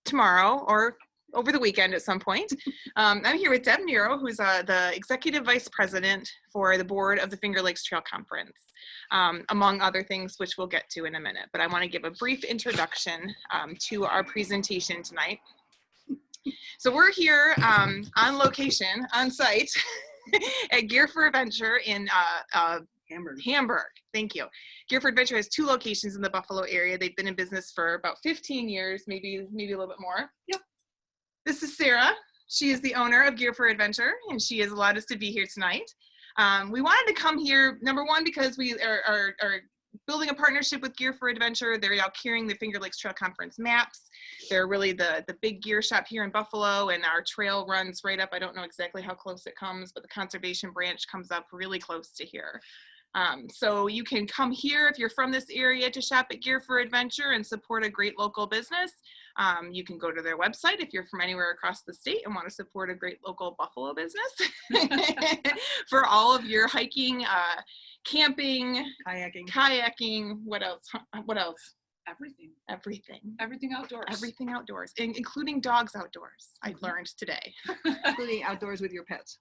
tomorrow or over the weekend at some point. I'm here with Deb Nero, who's the Executive Vice President for the board of the Finger Lakes Trail Conference, among other things, which we'll get to in a minute. But I want to give a brief introduction to our presentation tonight. So we're here on location, on site, at Gear for Adventure in Hamburg. Thank you. Gear for Adventure has 2 locations in the Buffalo area. They've been in business for about 15 years, maybe a little bit more. Yep. This is Sarah. She is the owner of Gear for Adventure, and she has allowed us to be here tonight. We wanted to come here, number one, because we are building a partnership with Gear for Adventure. They're now carrying the Finger Lakes Trail Conference maps. They're really the big gear shop here in Buffalo, and our trail runs right up. I don't know exactly how close it comes, but the conservation branch comes up really close to here. So you can come here if you're from this area to shop at Gear for Adventure and support a great local business. You can go to their website if you're from anywhere across the state and want to support a great local Buffalo business for all of your hiking, camping, kayaking, what else? Everything outdoors, including dogs outdoors. I've learned today. Including outdoors with your pets.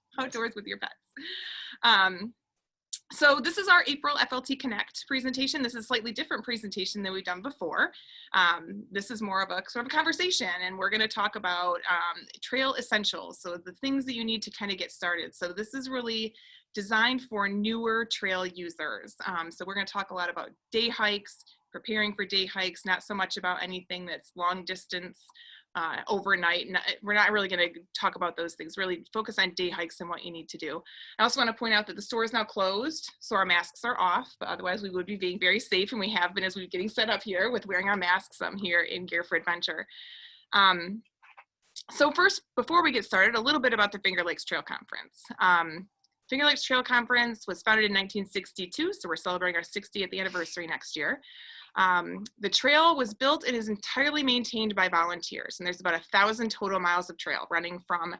So this is our April FLT Connect presentation. This is a slightly different presentation than we've done before. This is more of a sort of a conversation, and we're going to talk about trail essentials, so the things that you need to kind of get started. So this is really designed for newer trail users. So we're going to talk a lot about day hikes, preparing for day hikes, not so much about anything that's long distance, overnight. We're not really going to talk about those things, really focus on day hikes and what you need to do. I also want to point out that the store is now closed, so our masks are off, but otherwise we would be being very safe, and we have been as we're getting set up here with wearing our masks here in Gear for Adventure. So first, before we get started, a little bit about the Finger Lakes Trail Conference. Finger Lakes Trail Conference was founded in 1962, so we're celebrating our 60th anniversary next year. The trail was built and is entirely maintained by volunteers, and there's about 1,000 total miles of trail running from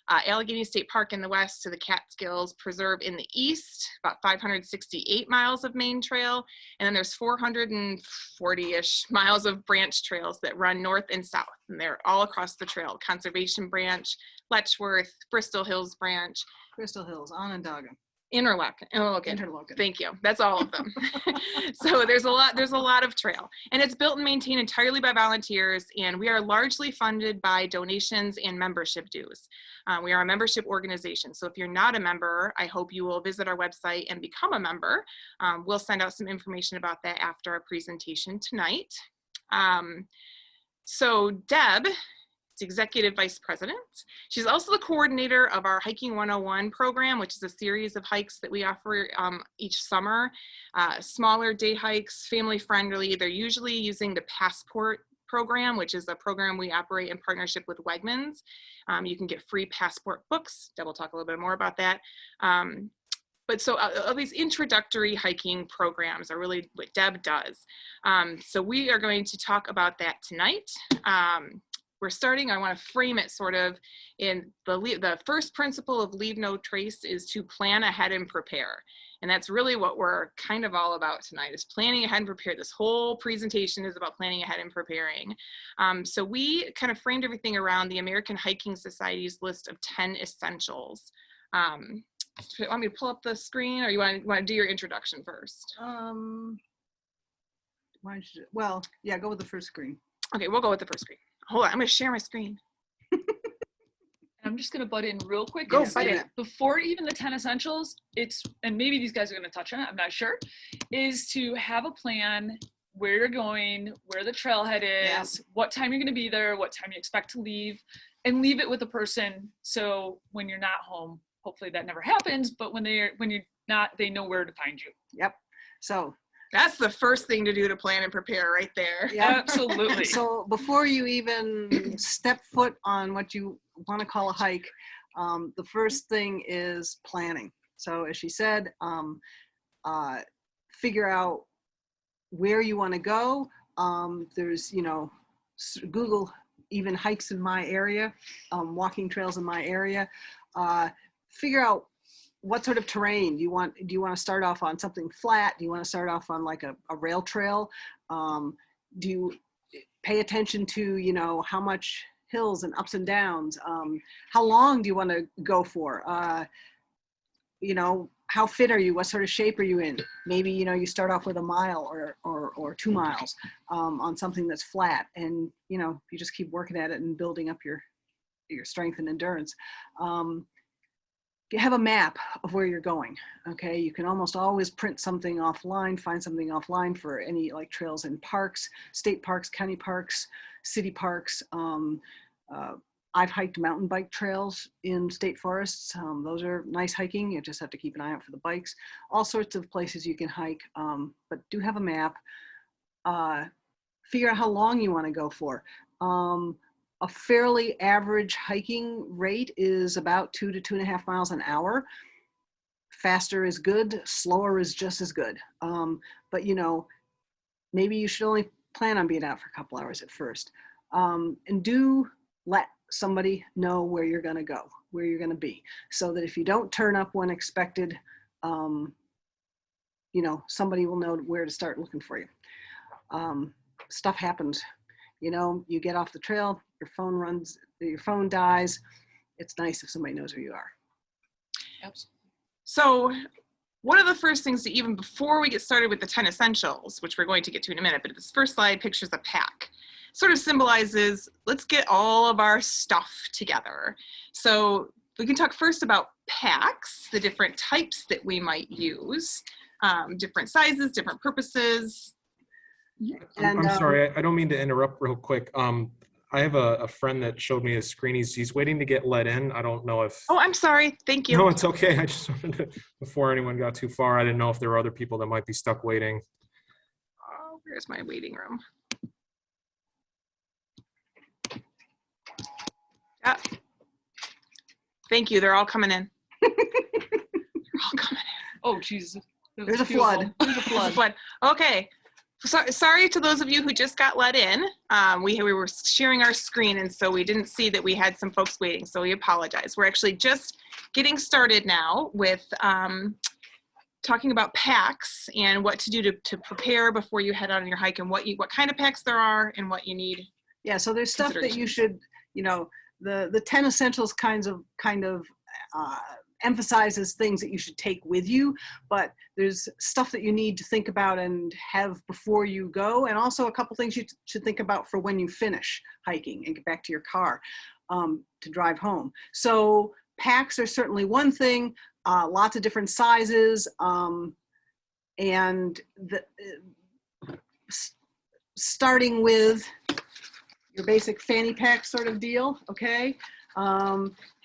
Allegheny State Park in the west to the Catskills Preserve in the east, about 568 miles of main trail, and then there's 440-ish miles of branch trails that run north and south, and they're all across the trail. Conservation Branch, Letchworth, Bristol Hills Branch, Crystal Hills, Onondaga. Interlochen. Thank you. That's all of them. So there's a lot of trail, and it's built and maintained entirely by volunteers, and we are largely funded by donations and membership dues. We are a membership organization, so if you're not a member, I hope you will visit our website and become a member. We'll send out some information about that after our presentation tonight. So Deb, Executive Vice President. She's also the coordinator of our Hiking 101 program, which is a series of hikes that we offer each summer. Smaller day hikes, family friendly. They're usually using the Passport program, which is a program we operate in partnership with Wegmans. You can get free Passport books. Deb will talk a little bit more about that. But so all these introductory hiking programs are really what Deb does. So we are going to talk about that tonight. We're starting, I want to frame it sort of in the first principle of Leave No Trace is to plan ahead and prepare. And that's really what we're kind of all about tonight, is planning ahead and prepare. This whole presentation is about planning ahead and preparing. So we kind of framed everything around the American Hiking Society's list of 10 essentials. Do you want me to pull up the screen, or you want to do your introduction first? Well, yeah, go with the first screen. Okay, we'll go with the first screen. Hold on, I'm going to share my screen. I'm just going to butt in real quick. Go, butt in. Before even the 10 essentials, and maybe these guys are going to touch on it, I'm not sure, is to have a plan where you're going, where the trailhead is, what time you're going to be there, what time you expect to leave, and leave it with a person. So when you're not home, hopefully that never happens, but when you're not, they know where to find you. Yep. So that's the first thing to do to plan and prepare right there. Yeah, absolutely. So before you even step foot on what you want to call a hike, the first thing is planning. So as she said, figure out where you want to go. There's, Google even hikes in my area, walking trails in my area. Figure out what sort of terrain do you want to start off on? Something flat? Do you want to start off on like a rail trail? pay attention to, you know, how much hills and ups and downs. How long do you want to go for? You know, how fit are you? What sort of shape are you in? Maybe, you know, you start off with a mile or 2 miles on something that's flat, and, you know, you just keep working at it and building up your strength and endurance. You have a map of where you're going. Okay, you can almost always print something offline, find something offline for any like trails in parks, state parks, county parks, city parks. I've hiked mountain bike trails in state forests. Those are nice hiking. You just have to keep an eye out for the bikes. All sorts of places you can hike, but do have a map. Figure out how long you want to go for. A fairly average hiking rate is about 2 to 2.5 miles an hour. Faster is good, slower is just as good. But, you know, maybe you should only plan on being out for a couple hours at first. And do let somebody know where you're going to go, where you're going to be, so that if you don't turn up when expected, you know, somebody will know where to start looking for you. Stuff happens. You know, you get off the trail, your phone dies. It's nice if somebody knows who you are. Absolutely. So one of the first things that, even before we get started with the 10 essentials, which we're going to get to in a minute, but this first slide pictures a pack. Sort of symbolizes, let's get all of our stuff together. So we can talk first about packs, the different types that we might use, different sizes, different purposes. I'm sorry, I don't mean to interrupt real quick. I have a friend that showed me his screen. He's waiting to get let in. I don't know if... Oh, I'm sorry. Thank you. No, it's okay. I just wanted to, before anyone got too far, I didn't know if there were other people that might be stuck waiting. Oh, where's my waiting room? Yeah. Thank you. They're all coming in. They're all coming in. Oh, Jesus. There's a flood. There's a flood. Okay. Sorry to those of you who just got let in. We were sharing our screen, and so we didn't see that we had some folks waiting, so we apologize. We're actually just getting started now with talking about packs and what to do to prepare before you head out on your hike, and what kind of packs there are and what you need. Yeah, so there's stuff that you should, you know, the 10 essentials kind of emphasizes things that you should take with you, but there's stuff that you need to think about and have before you go, and also a couple things you should think about for when you finish hiking and get back to your car to drive home. So packs are certainly one thing, lots of different sizes, and starting with your basic fanny pack sort of deal, okay?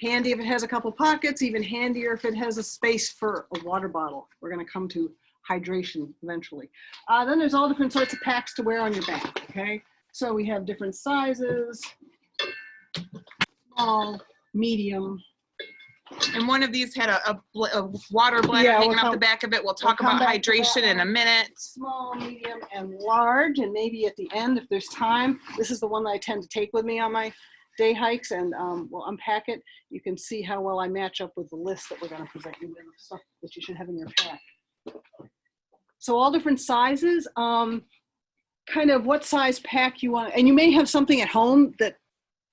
Handy if it has a couple pockets, even handier if it has a space for a water bottle. We're gonna come to hydration eventually. Then there's all different sorts of packs to wear on your back, okay? So we have different sizes, small, medium. And one of these had a water bladder hanging off the back of it. We'll talk about hydration in a minute. Small, medium, and large, and maybe at the end, if there's time, this is the one that I tend to take with me on my day hikes, and we'll unpack it. You can see how well I match up with the list that we're going to present you with, stuff that you should have in your pack. So all different sizes, kind of what size pack you want, and you may have something at home that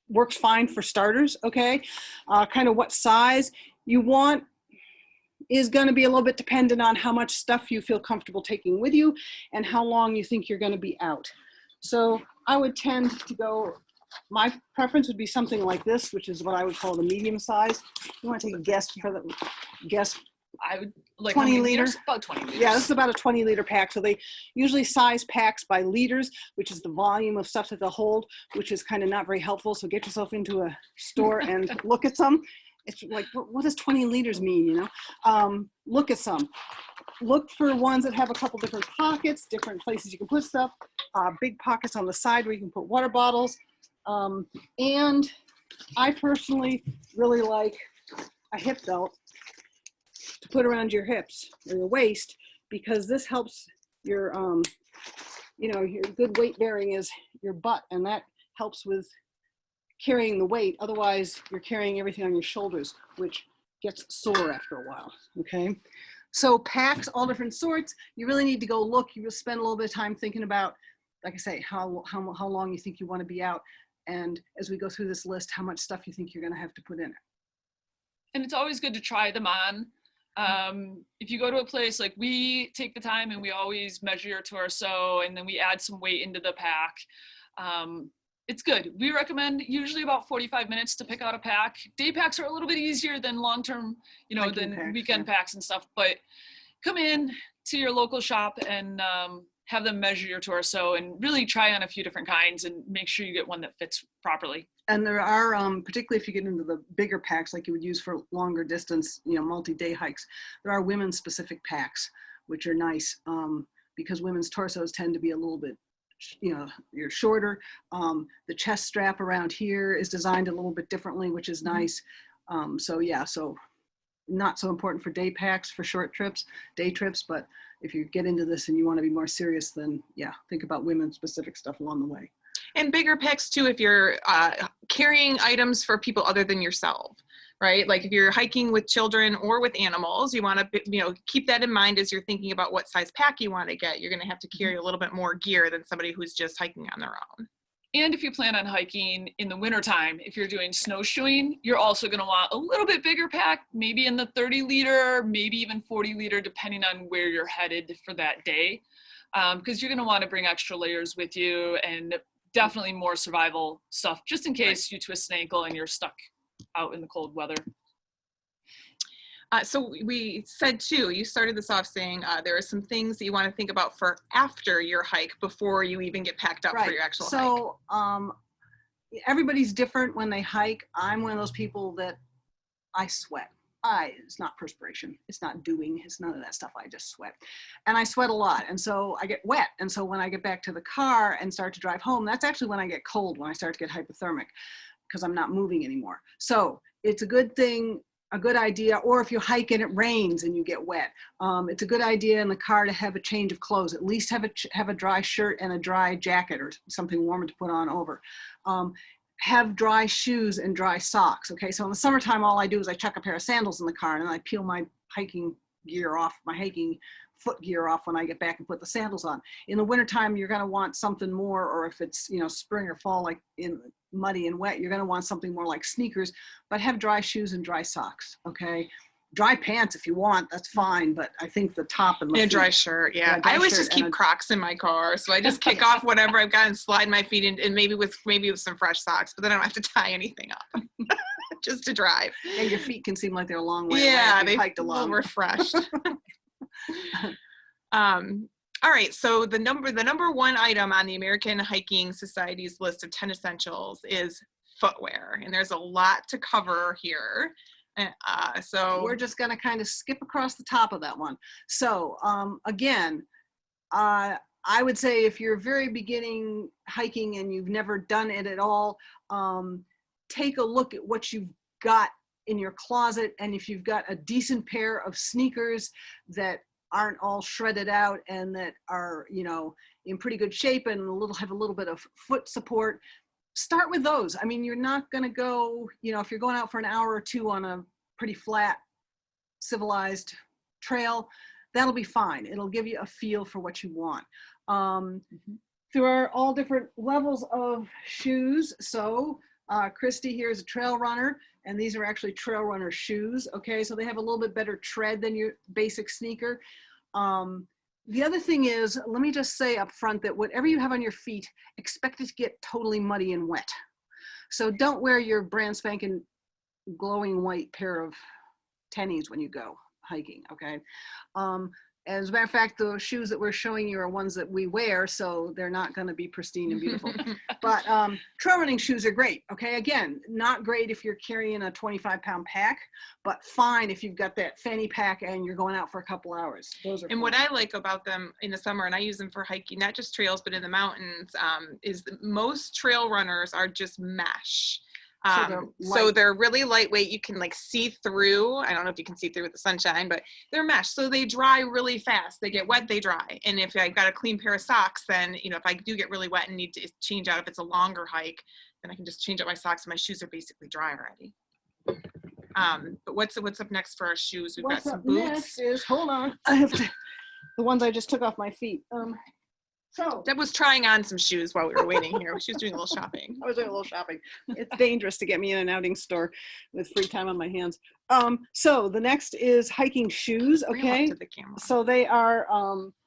works fine for starters, okay? Kind of what size you want is going to be a little bit dependent on how much stuff you feel comfortable taking with you and how long you think you're going to be out. So I would tend to go, my preference would be something like this, which is what I would call the medium size. You want to take a guess for the guess? I would like 20 liters. About 20 liters. Yeah, this is about a 20-liter pack. So they usually size packs by liters, which is the volume of stuff that they'll hold, which is kind of not very helpful. So get yourself into a store and look at some. It's like, what does 20 liters mean, you know? Look at some. Look for ones that have a couple different pockets, different places you can put stuff, big pockets on the side where you can put water bottles. And I personally really like a hip belt to put around your hips or your waist, because this helps your, you know, your good weight bearing is your butt, and that helps with carrying the weight. Otherwise, you're carrying everything on your shoulders, which gets sore after a while, okay? So packs, all different sorts. You really need to go look. You will spend a little bit of time thinking about like I say, how long you think you want to be out. And as we go through this list, how much stuff you think you're going to have to put in it. And it's always good to try them on. If you go to a place, like we take the time and we always measure your torso and then we add some weight into the pack. It's good. We recommend usually about 45 minutes to pick out a pack. Day packs are a little bit easier than long-term, than packs, weekend packs and stuff, but come in to your local shop and have them measure your torso and really try on a few different kinds and make sure you get one that fits properly. And there are, particularly if you get into the bigger packs like you would use for longer distance, multi-day hikes, there are women's specific packs, which are nice because women's torsos tend to be a little bit, you're shorter. The chest strap around here is designed a little bit differently, which is nice. So not so important for day packs, for short trips, day trips, but if you get into this and you want to be more serious, then think about women's specific stuff along the way. And bigger packs too, if you're carrying items for people other than yourself, right? Like if you're hiking with children or with animals, you want to, keep that in mind as you're thinking about what size pack you want to get. You're going to have to carry a little bit more gear than somebody who's just hiking on their own. And if you plan on hiking in the wintertime, if you're doing snowshoeing, you're also going to want a little bit bigger pack, maybe in the 30 liter, maybe even 40 liter, depending on where you're headed for that day. Because you're going to want to bring extra layers with you and definitely more survival stuff, just in case you twist an ankle and you're stuck out in the cold weather. So we said too, you started this off saying there are some things that you want to think about for after your hike before you even get packed up for your actual hike. So everybody's different when they hike. I'm one of those people that I sweat. It's not perspiration. It's not dewing. It's none of that stuff. I just sweat. And I sweat a lot. And so I get wet. And so when I get back to the car and start to drive home, that's actually when I get cold, when I start to get hypothermic, because I'm not moving anymore. So it's a good thing, a good idea, or if you hike and it rains and you get wet, it's a good idea in the car to have a change of clothes, at least have a dry shirt and a dry jacket or something warmer to put on over. Have dry shoes and dry socks. Okay, so in the summertime, all I do is I chuck a pair of sandals in the car and then I peel my hiking gear off, my hiking foot gear off when I get back and put the sandals on. In the wintertime, you're gonna want something more, or if it's, spring or fall, like in muddy and wet, you're gonna want something more like sneakers, but have dry shoes and dry socks, okay? Dry pants if you want, that's fine, but I think the top and the a dry shirt, I always just keep Crocs in my car, so I just kick off whatever I've got and slide my feet in, and maybe with some fresh socks, but then I don't have to tie anything up, just to drive. And your feet can seem like they're a long way away. Yeah, they hiked a feel long. refreshed. All right, so the number one item on the American Hiking Society's list of 10 essentials is footwear, and there's a lot to cover here. So we're just going to kind of skip across the top of that one. So again, I would say if you're very beginning hiking and you've never done it at all, take a look at what you've got in your closet, and if you've got a decent pair of sneakers that aren't all shredded out and that are in pretty good shape and have a little bit of foot support, start with those. I mean, you're not going to go, if you're going out for an hour or two on a pretty flat, civilized trail, that'll be fine. It'll give you a feel for what you want. There are all different levels of shoes. So Christy here is a trail runner, and these are actually trail runner shoes. Okay, so they have a little bit better tread than your basic sneaker. The other thing is, let me just say up front that whatever you have on your feet, expect it to get totally muddy and wet. So don't wear your brand spanking glowing white pair of tennies when you go hiking, okay? As a matter of fact, the shoes that we're showing you are ones that we wear, so they're not going to be pristine and beautiful. But trail running shoes are great, okay? Again, not great if you're carrying a 25-pound pack, but fine if you've got that Fanny Pack and you're going out for a couple hours. Those are fun. What I like about them in the summer, and I use them for hiking, not just trails, but in the mountains, is that most trail runners are just mesh. So they're really lightweight. You can see through. I don't know if you can see through with the sunshine, but they're mesh. So they dry really fast. They get wet, they dry. And if I've got a clean pair of socks, then, if I do get really wet and need to change out, if it's a longer hike, then I can just change out my socks and my shoes are basically dry already. But what's up next for our shoes? We've got some boots. Next is, hold on. I have to, the ones I just took off my feet. So Deb was trying on some shoes while we were waiting here. She was doing a little shopping. I was doing a little shopping. It's dangerous to get me in an outing store with free time on my hands. So the next is hiking shoes. Bring 'em up Okay. to the camera. So they are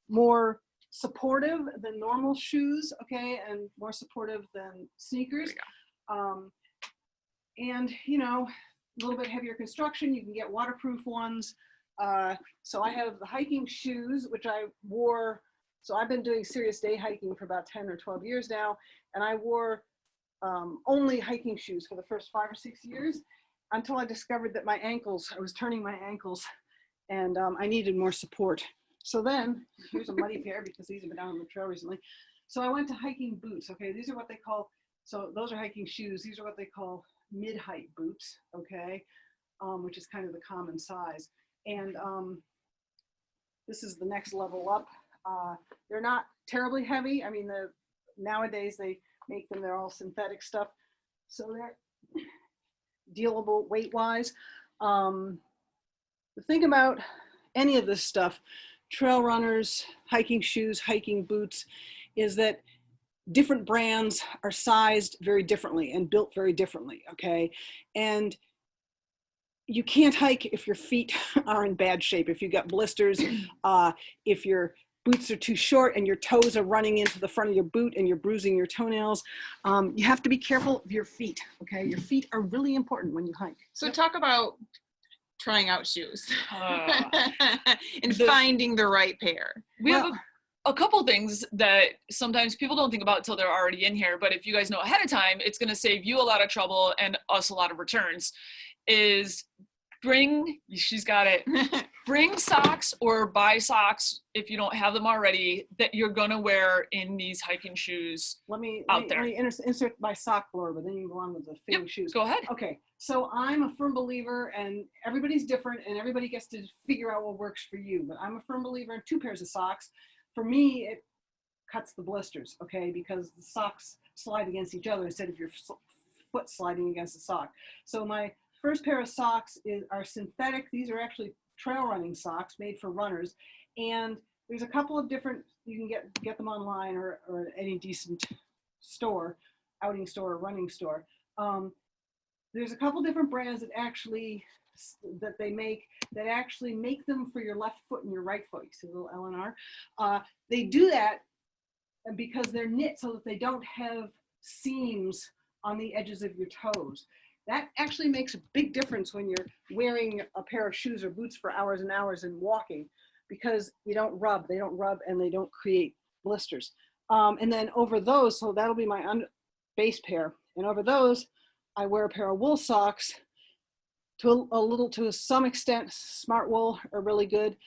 more supportive than normal shoes. Okay. And more supportive than sneakers. And, you know, a little bit heavier construction. You can get waterproof ones. So I have the hiking shoes, which I wore. So I've been doing serious day hiking for about 10 or 12 years now. And I wore only hiking shoes for the first 5 or 6 years until I discovered that my ankles, I was turning my ankles and I needed more support. So then, here's a muddy pair because these have been out on the trail recently. So I went to hiking boots. Okay, these are what they call, so those are hiking shoes. These are what they call mid-height boots, okay, which is kind of the common size. And this is the next level up. They're not terribly heavy. I mean, nowadays they make them, they're all synthetic stuff. So they're dealable weight-wise. The thing about any of this stuff, trail runners, hiking shoes, hiking boots, is that different brands are sized very differently and built very differently, okay? And you can't hike if your feet are in bad shape, if you got blisters, if your boots are too short and your toes are running into the front of your boot and you're bruising your toenails. You have to be careful of your feet, okay? Your feet are really important when you hike. So talk about trying out shoes and finding the right pair. We have a couple things that sometimes people don't think about until they're already in here, but if you guys know ahead of time, it's going to save you a lot of trouble and us a lot of returns. She's got it. Bring socks or buy socks if you don't have them already that you're gonna wear in these hiking shoes. Let me insert my sock blurb, but then you can go on with the fitting shoes. Go ahead. Okay, so I'm a firm believer, and everybody's different, and everybody gets to figure out what works for you. But I'm a firm believer in 2 pairs of socks. For me, it cuts the blisters, okay, because the socks slide against each other instead of your foot sliding against the sock. So my first pair of socks are synthetic. These are actually trail running socks made for runners. And there's a couple of different, you can get them online or any decent store, outing store or running store. There's a couple different brands that they make them for your left foot and your right foot. You see the little L and R. They do that because they're knit so that they don't have seams on the edges of your toes. That actually makes a big difference when you're wearing a pair of shoes or boots for hours and hours and walking, because they don't rub and they don't create blisters. And then over those, so that'll be my base pair. And over those, I wear a pair of wool socks. To some extent, Smart Wool are really good,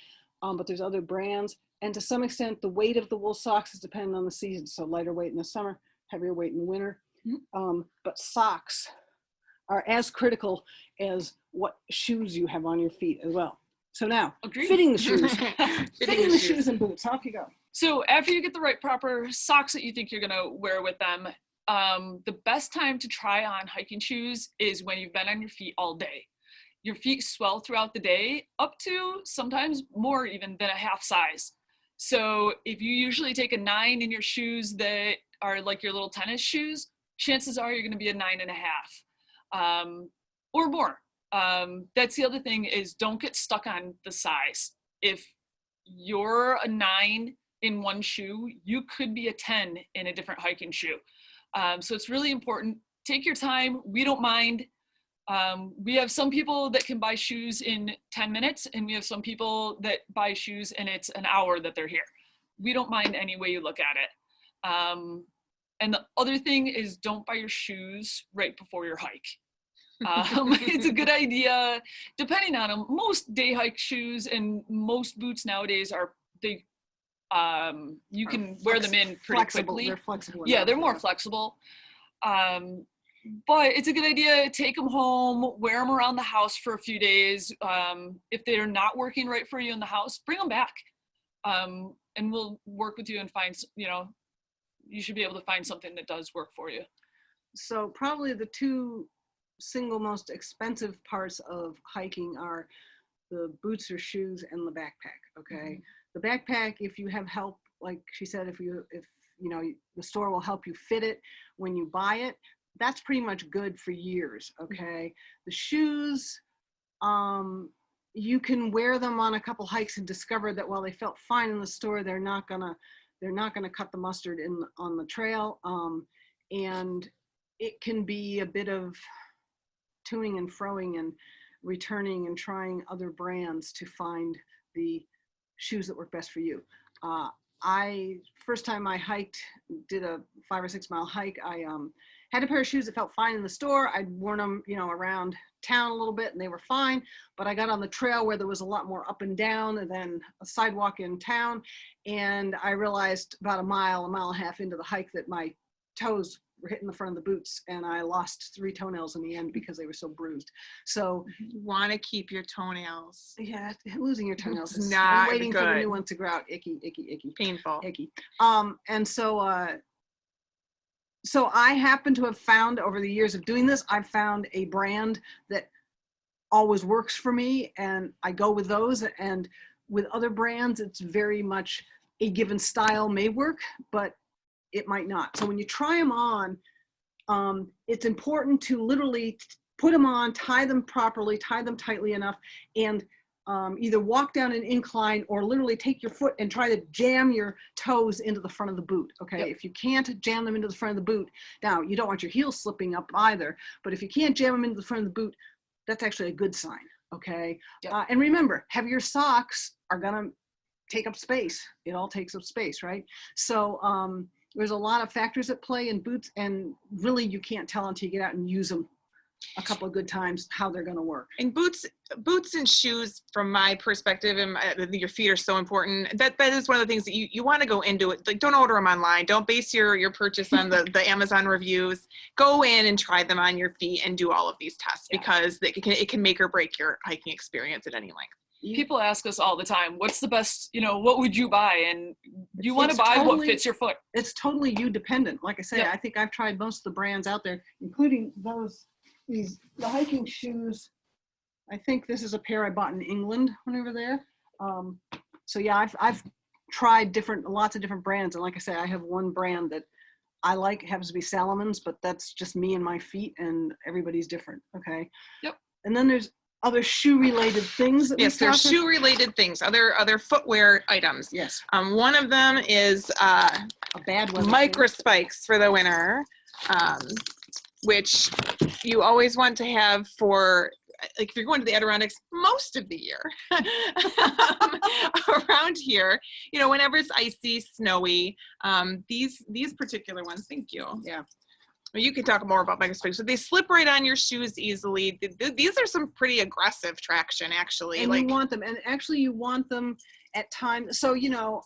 but there's other brands. And to some extent, the weight of the wool socks is dependent on the season. So lighter weight in the summer, heavier weight in the winter. But socks are as critical as what shoes you have on your feet as well. So now, fitting the shoes, fitting the shoes and boots, off you go. So after you get the right proper socks that you think you're gonna wear with them, the best time to try on hiking shoes is when you've been on your feet all day. Your feet swell throughout the day, up to sometimes more even than a half size. So if you usually take a 9 in your shoes that are like your little tennis shoes, chances are you're gonna be a 9.5 or more. That's the other thing, is don't get stuck on the size. If you're a 9 in one shoe, you could be a 10 in a different hiking shoe. So it's really important. Take your time. We don't mind. We have some people that can buy shoes in 10 minutes, and we have some people that buy shoes and it's an hour that they're here. We don't mind any way you look at it. And the other thing is, don't buy your shoes right before your hike. It's a good idea, depending on them. Most day hike shoes and most boots nowadays you can wear them in pretty quickly. They're flexible. Yeah, they're more flexible. But it's a good idea. Take them home, wear them around the house for a few days. If they're not working right for you in the house, bring them back. And we'll work with you and find, you should be able to find something that does work for you. So probably the 2 single most expensive parts of hiking are the boots or shoes and the backpack, okay? The backpack, if you have help like she said, if you know, the store will help you fit it when you buy it, that's pretty much good for years. Okay. The shoes, you can wear them on a couple hikes and discover that while they felt fine in the store, they're not gonna cut the mustard on the trail. And it can be a bit of toing and froing and returning and trying other brands to find the shoes that work best for you. First time I hiked, did a 5 or 6 mile hike, I had a pair of shoes that felt fine in the store. I'd worn them, you know, around town a little bit and they were fine, but I got on the trail where there was a lot more up and down than a sidewalk in town. And I realized about a mile and a half into the hike that my toes were hitting the front of the boots, and I lost 3 toenails in the end because they were so bruised. So you want to keep your toenails. yeah, losing your toenails is not waiting good. for the new ones to grow out. Icky, icky, icky. Painful. Icky. And so so I happen to have found over the years of doing this, I've found a brand that always works for me, and I go with those. And with other brands, it's very much a given style may work, but it might not. So when you try them on, it's important to literally put them on, tie them properly, tie them tightly enough, and either walk down an incline or literally take your foot and try to jam your toes into the front of the boot. Okay. Yep. If you can't jam them into the front of the boot, now you don't want your heels slipping up either, but if you can't jam them into the front of the boot, that's actually a good sign. Okay. Yep. And remember, heavier socks are going to take up space. It all takes up space, right? So there's a lot of factors at play in boots, and really you can't tell until you get out and use them a couple of good times how they're going to work. And boots and shoes, from my perspective, and I think your feet are so important. That is one of the things that you want to go into it. Like, don't order them online. Don't base your purchase on the Amazon reviews. Go in and try them on your feet and do all of these tests, because it can make or break your hiking experience at any length. People ask us all the time, what's the best, you know, what would you buy? And you want to buy what fits your foot. It's totally you dependent. Like I say, I think I've tried most of the brands out there, including the hiking shoes. I think this is a pair I bought in England when we were there. So yeah, I've tried lots of different brands. And like I say, I have one brand that I like. It happens to be Salomon's, but that's just me and my feet, and everybody's different. Okay. Yep. And then there's other shoe related things. Yes, there's shoe related things, other footwear items. Yes. One of them is a bad one. Microspikes for the winter, which you always want to have for, like, if you're going to the Adirondacks most of the year. Around here, you know, whenever it's icy, snowy, these particular ones, thank you. Yeah. You can talk more about Microspikes, but they slip right on your shoes easily. These are some pretty aggressive traction, actually. And you want them, and actually you want them at times. So, you know,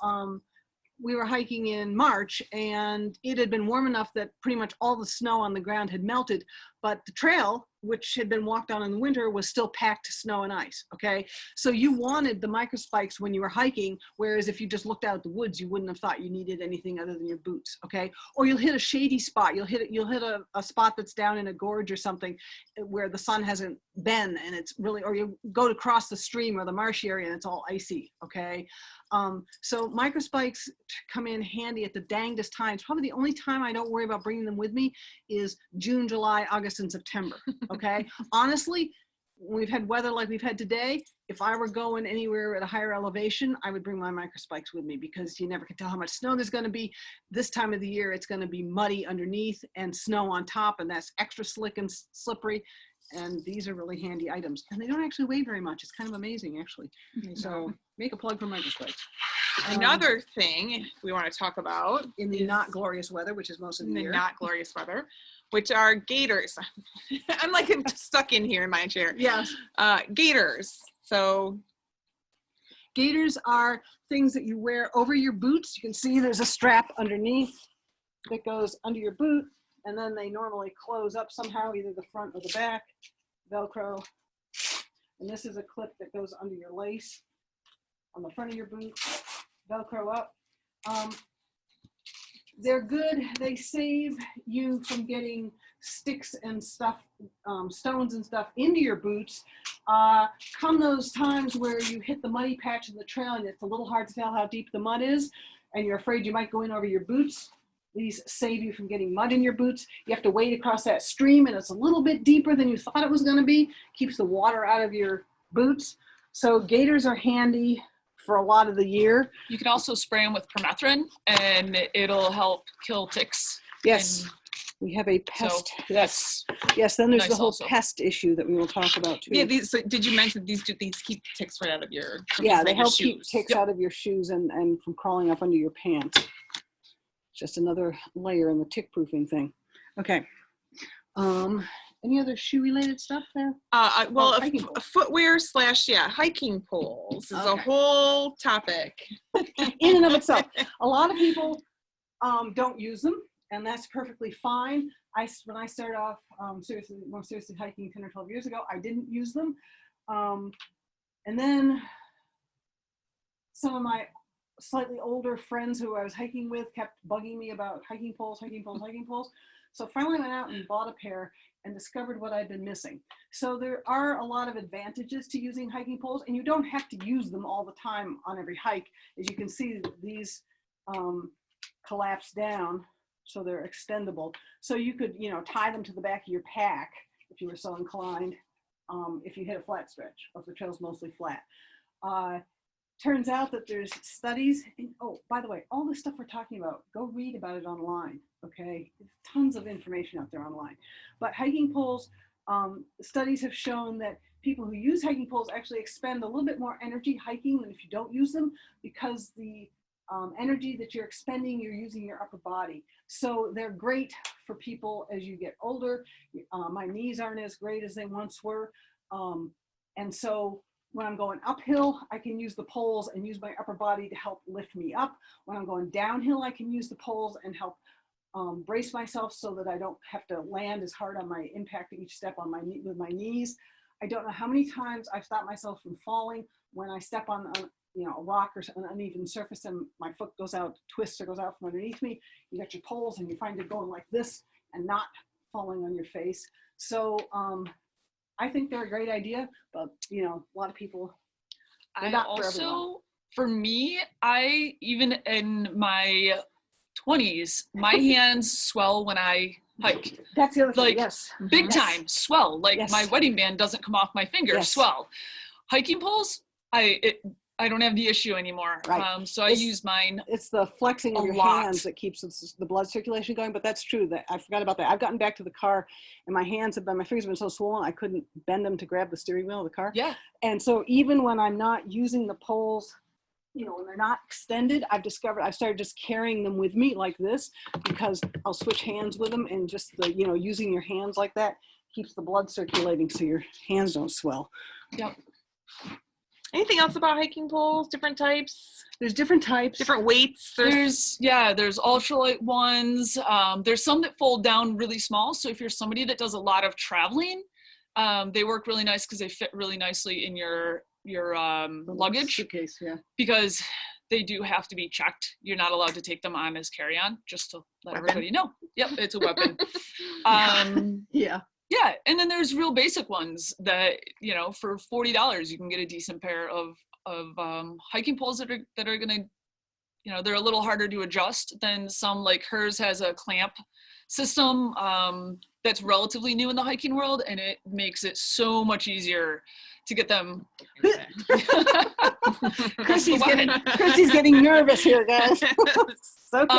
we were hiking in March, and it had been warm enough that pretty much all the snow on the ground had melted, but the trail, which had been walked on in the winter, was still packed snow and ice. Okay. So you wanted the Microspikes when you were hiking, whereas if you just looked out at the woods, you wouldn't have thought you needed anything other than your boots. Okay. Or you'll hit a shady spot. You'll hit a spot that's down in a gorge or something where the sun hasn't been, and it's really, or you go to cross the stream or the marsh area and it's all icy. Okay. So Microspikes come in handy at the dangest times. Probably the only time I don't worry about bringing them with me is June, July, August, and September. Okay. Honestly, when we've had weather like we've had today, if I were going anywhere at a higher elevation, I would bring my Microspikes with me, because you never can tell how much snow there's going to be. This time of the year, it's going to be muddy underneath and snow on top, and that's extra slick and slippery. And these are really handy items, and they don't actually weigh very much. It's kind of amazing, actually. So make a plug for Microspikes. Another thing we want to talk about in the not glorious weather, which is most of the year. Not glorious weather, which are Gators. I'm like stuck in here in my chair. Yes. Gators. So Gators are things that you wear over your boots. You can see there's a strap underneath that goes under your boot, and then they normally close up somehow, either the front or the back, Velcro. And this is a clip that goes under your lace on the front of your boot, Velcro up. They're good. They save you from getting sticks and stuff, stones and stuff into your boots. Come those times where you hit the muddy patch in the trail and it's a little hard to tell how deep the mud is. and you're afraid you might go in over your boots, these save you from getting mud in your boots. You have to wade across that stream, and it's a little bit deeper than you thought it was going to be. Keeps the water out of your boots. So Gators are handy for a lot of the year. You can also spray them with permethrin, and it'll help kill ticks. Yes, we have a pest. So that's yes. Then there's nice the whole also. pest issue that we will talk about too. Yeah, so did you mention these keep ticks right out of your Yeah, they your help keep shoes? ticks Yep. out of your shoes and from crawling up under your pants. Just another layer in the tick proofing thing. Okay. Any other shoe related stuff there? Well, hiking poles. footwear / hiking poles is a Okay. whole topic. In and of itself, a lot of people don't use them, and that's perfectly fine. When I started off seriously hiking 10 or 12 years ago, I didn't use them. And then some of my slightly older friends who I was hiking with kept bugging me about hiking poles. So finally I went out and bought a pair and discovered what I'd been missing. So there are a lot of advantages to using hiking poles, and you don't have to use them all the time on every hike. As you can see, these collapse down, so they're extendable. So you could, tie them to the back of your pack if you were so inclined, if you hit a flat stretch, or if the trail's mostly flat. Turns out that there's studies, and oh, by the way, all this stuff we're talking about, go read about it online, okay? There's tons of information out there online. But hiking poles, studies have shown that people who use hiking poles actually expend a little bit more energy hiking than if you don't use them, because the energy that you're expending, you're using your upper body. So they're great for people as you get older. My knees aren't as great as they once were. And so when I'm going uphill, I can use the poles and use my upper body to help lift me up. When I'm going downhill, I can use the poles and help brace myself so that I don't have to land as hard on my impact each step on with my knees. I don't know how many times I've stopped myself from falling when I step on a rock or an uneven surface and my foot goes out, twists or goes out from underneath me. You got your poles and you find you're going like this and not falling on your face. So I think they're a great idea, but a lot of people. For me, even in my 20s, my hands swell when I hike. That's the other thing, yes. Big time, swell. Yes. My wedding band doesn't come off my finger, Yes. swell. Hiking poles, I don't have the issue anymore. Right. So I use mine. It's the flexing of A your lot. hands that keeps the blood circulation going, but that's true. That I forgot about that. I've gotten back to the car and my fingers have been so swollen I couldn't bend them to grab the steering wheel of the car. Yeah. And so even when I'm not using the poles, when they're not extended, I've started just carrying them with me like this, because I'll switch hands with them, and just using your hands like that keeps the blood circulating so your hands don't swell. Yep. Anything else about hiking poles? Different types, There's different types. different weights. There's ultralight ones. There's some that fold down really small. So if you're somebody that does a lot of traveling, they work really nice because they fit really nicely in your luggage, Suitcase, yeah. because they do have to be checked. You're not allowed to take them on as carry-on, just to let Weapon. everybody know. Yep, it's a weapon. Yeah. Yeah, and then there's real basic ones that, for $40 you can get a decent pair of hiking poles that are gonna, they're a little harder to adjust than some. Like hers has a clamp system that's relatively new in the hiking world, and it makes it so much easier to get them. Chrissy's getting nervous here, guys. Okay.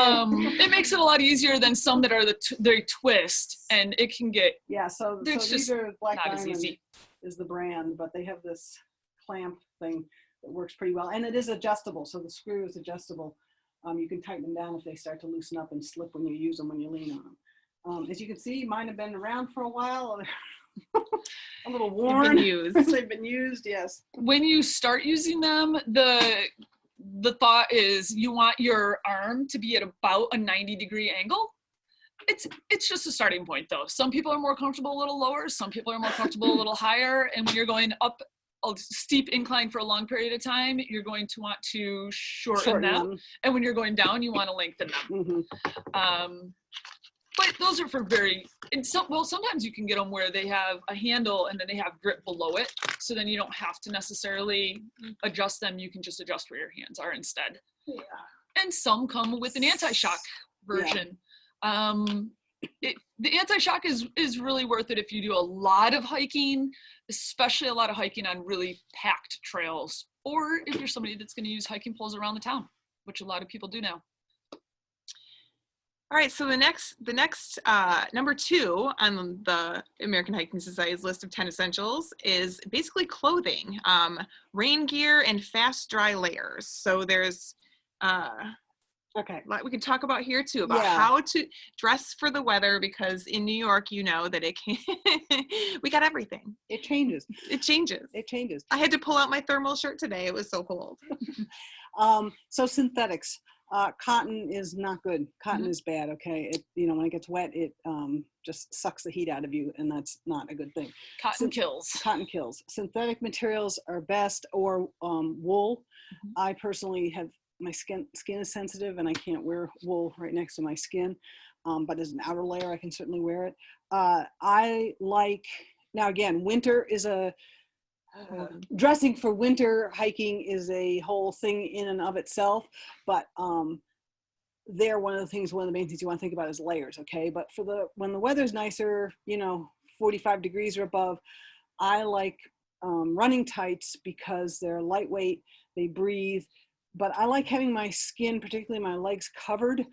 It makes it a lot easier than some that are they twist, and it can get Yeah, so It's these just are Black not as Diamond easy. is the brand, but they have this clamp thing that works pretty well, and it is adjustable. So the screw is adjustable. You can tighten them down if they start to loosen up and slip when you use them, when you lean on them. As you can see, mine have been around for a while. A little worn. They've been used, yes. When you start using them, the thought is you want your arm to be at about a 90-degree angle. It's just a starting point, though. Some people are more comfortable a little lower. Some people are more comfortable a little higher. And when you're going up a steep incline for a long period of time, you're going to want to shorten them. And when you're going down, you want to lengthen them. Mm-hmm. But those are for sometimes you can get them where they have a handle and then they have grip below it. So then you don't have to necessarily adjust them. You can just adjust where your hands are instead. Yeah. and some come with an anti-shock version. The anti-shock is really worth it if you do a lot of hiking, especially a lot of hiking on really packed trails, or if you're somebody that's going to use hiking poles around the town, which a lot of people do now. All right, so the next number 2 on the American Hiking Society's list of 10 essentials is basically clothing, rain gear, and fast dry layers. So there's Okay. we can talk about here too about how to dress for the weather, because in New York, you know that it can we got everything. It changes. It changes. It changes. I had to pull out my thermal shirt today. It was so cold. So synthetics. Cotton is not good. Cotton is bad. Okay. It, when it gets wet, it just sucks the heat out of you, and that's not a good thing. Cotton kills. Cotton kills. Synthetic materials are best, or wool. I personally have, my skin is sensitive, and I can't wear wool right next to my skin. But as an outer layer, I can certainly wear it. I like, now again, winter is dressing for winter hiking is a whole thing in and of itself, but one of the main things you want to think about is layers. Okay. But when the weather's nicer, 45 degrees or above, I like running tights because they're lightweight, they breathe, but I like having my skin, particularly my legs, covered.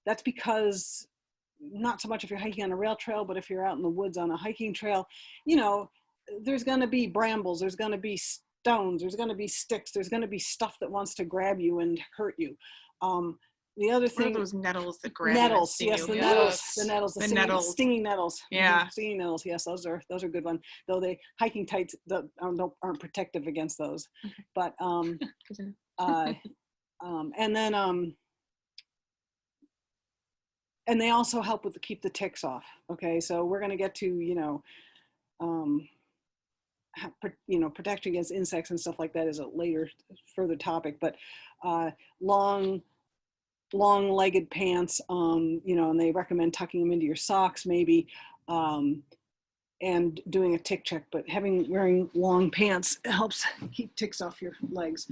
That's because, not so much if you're hiking on a rail trail, but if you're out in the woods on a hiking trail, there's going to be brambles, there's going to be stones, there's going to be sticks, there's going to be stuff that wants to grab you and hurt you. The other thing, what are those nettles that grab nettles, you and yes, sting you? stinging nettles. Yeah, stinging nettles. Yes, those are good ones. Though they hiking tights aren't protective against those. But and then and they also help with keep the ticks off. Okay, so we're going to get to protection against insects and stuff like that is a later, further topic. But long-legged pants, and they recommend tucking them into your socks maybe, and doing a tick check. But wearing long pants helps keep ticks off your legs.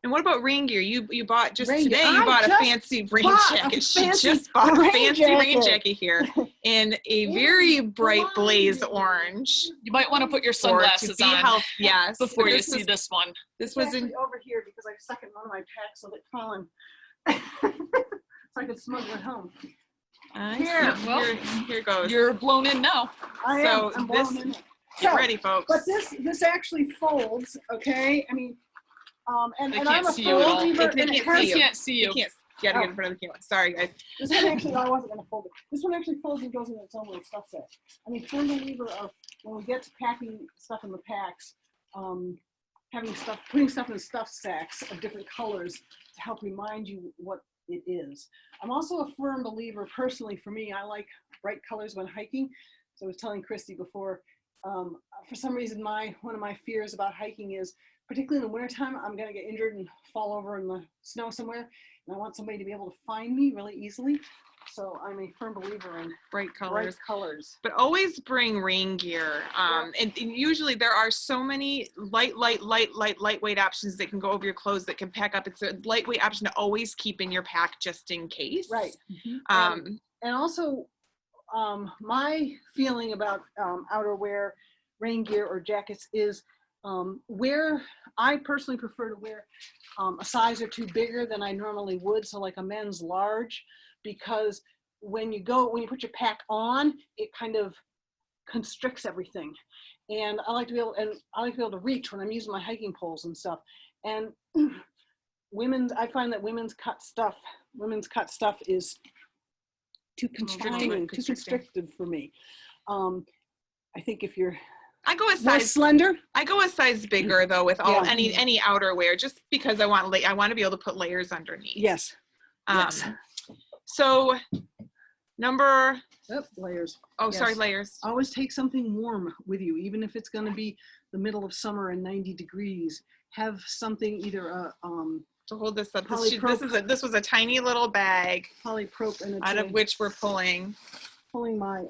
And what about rain gear? You bought just rain today. Gear. You bought a fancy rain jacket. She just bought a fancy rain jacket here in a very bright blaze orange. You might want to put your sunglasses on yes, before you see this one. This was over here because I stuck it in one of my packs so that Colin, so I could smuggle it home. Here goes. You're blown in now. I am. I'm blown in. Get ready, folks. But this actually folds. Okay, I mean. And I'm a see you at all. They can't see you. You gotta get in front of the camera. Sorry, guys. This one actually, I wasn't going to fold it. This one actually folds and goes in its own little stuff set. I mean, firm believer of when we get to packing stuff in the packs, putting stuff in stuff sacks of different colors to help remind you what it is. I'm also a firm believer, personally, for me, I like bright colors when hiking. So I was telling Christy before, for some reason, one of my fears about hiking is, particularly in the wintertime, I'm going to get injured and fall over in the snow somewhere. And I want somebody to be able to find me really easily. So I'm a firm believer in bright colors. But always bring rain gear. And usually there are so many lightweight options that can go over your clothes that can pack up. It's a lightweight option to always keep in your pack just in case. Right. And also, my feeling about outerwear, rain gear, or jackets is, I personally prefer to wear a size or two bigger than I normally would, so like a men's large, because when you put your pack on, it kind of constricts everything. And I like to be able to reach when I'm using my hiking poles and stuff. And I find that women's cut stuff is too constricting, too constricted for me. I think if you're I go a size slender. I go a size bigger though with any outerwear, just because I want to be able to put layers underneath. Yes. Yes. So layers. Oh, yes. Sorry, layers. Always take something warm with you, even if it's going to be the middle of summer and 90 degrees. Have something either to hold this up. This was a tiny little bag. Polyprop, and out of which we're pulling my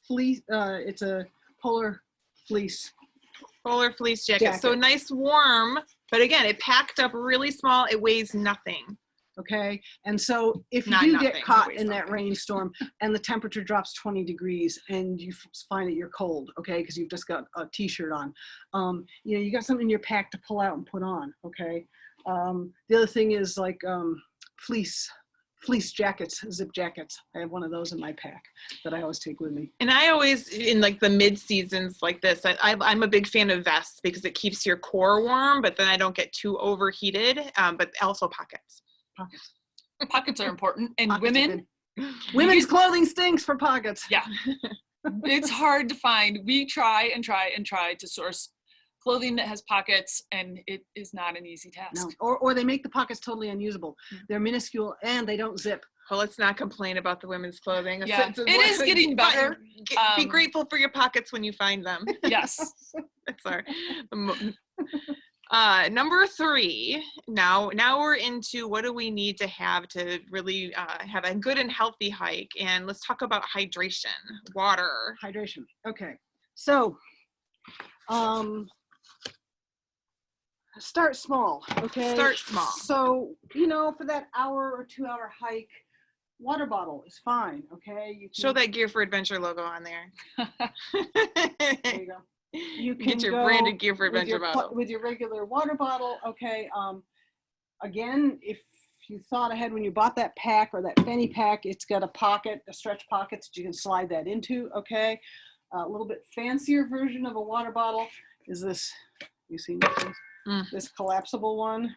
fleece. It's a polar fleece jacket. So nice warm But again, it packed up really small. It weighs nothing. Okay, and so if you Not do nothing, get caught it weighs in that something. rainstorm and the temperature drops 20 degrees and you find that you're cold, okay, because you've just got a t-shirt on, you know, you got something in your pack to pull out and put on, okay. The other thing is like fleece jackets, zip jackets. I have one of those in my pack that I always take with me. And I always, in like the mid seasons like this, I'm a big fan of vests because it keeps your core warm, but then I don't get too overheated, but also pockets. Pockets. Pockets are important. And Pockets are women, good. Women's clothing stinks for pockets. yeah, it's hard to find. We try and try and try to source clothing that has pockets, and it is not an easy task. No, or they make the pockets totally unusable. They're minuscule and they don't zip. Well, let's not complain about the women's clothing. Yeah, it is getting better. Be grateful for your pockets when you find them. Yes. That's our number 3. Now we're into what do we need to have to really have a good and healthy hike, and let's talk about hydration, water. Hydration. Okay, so start small. Okay, Start small. So you know, for that hour or 2 hour hike, water bottle is fine. Okay, you can, Show that Gear for Adventure logo on there. there you go. You can Get your go branded Gear for with Adventure bottle. with your regular water bottle. Okay, again, if you thought ahead when you bought that pack or that Fanny Pack, it's got a pocket, a stretch pocket that you can slide that into. Okay, a little bit fancier version of a water bottle is this. You see this collapsible one.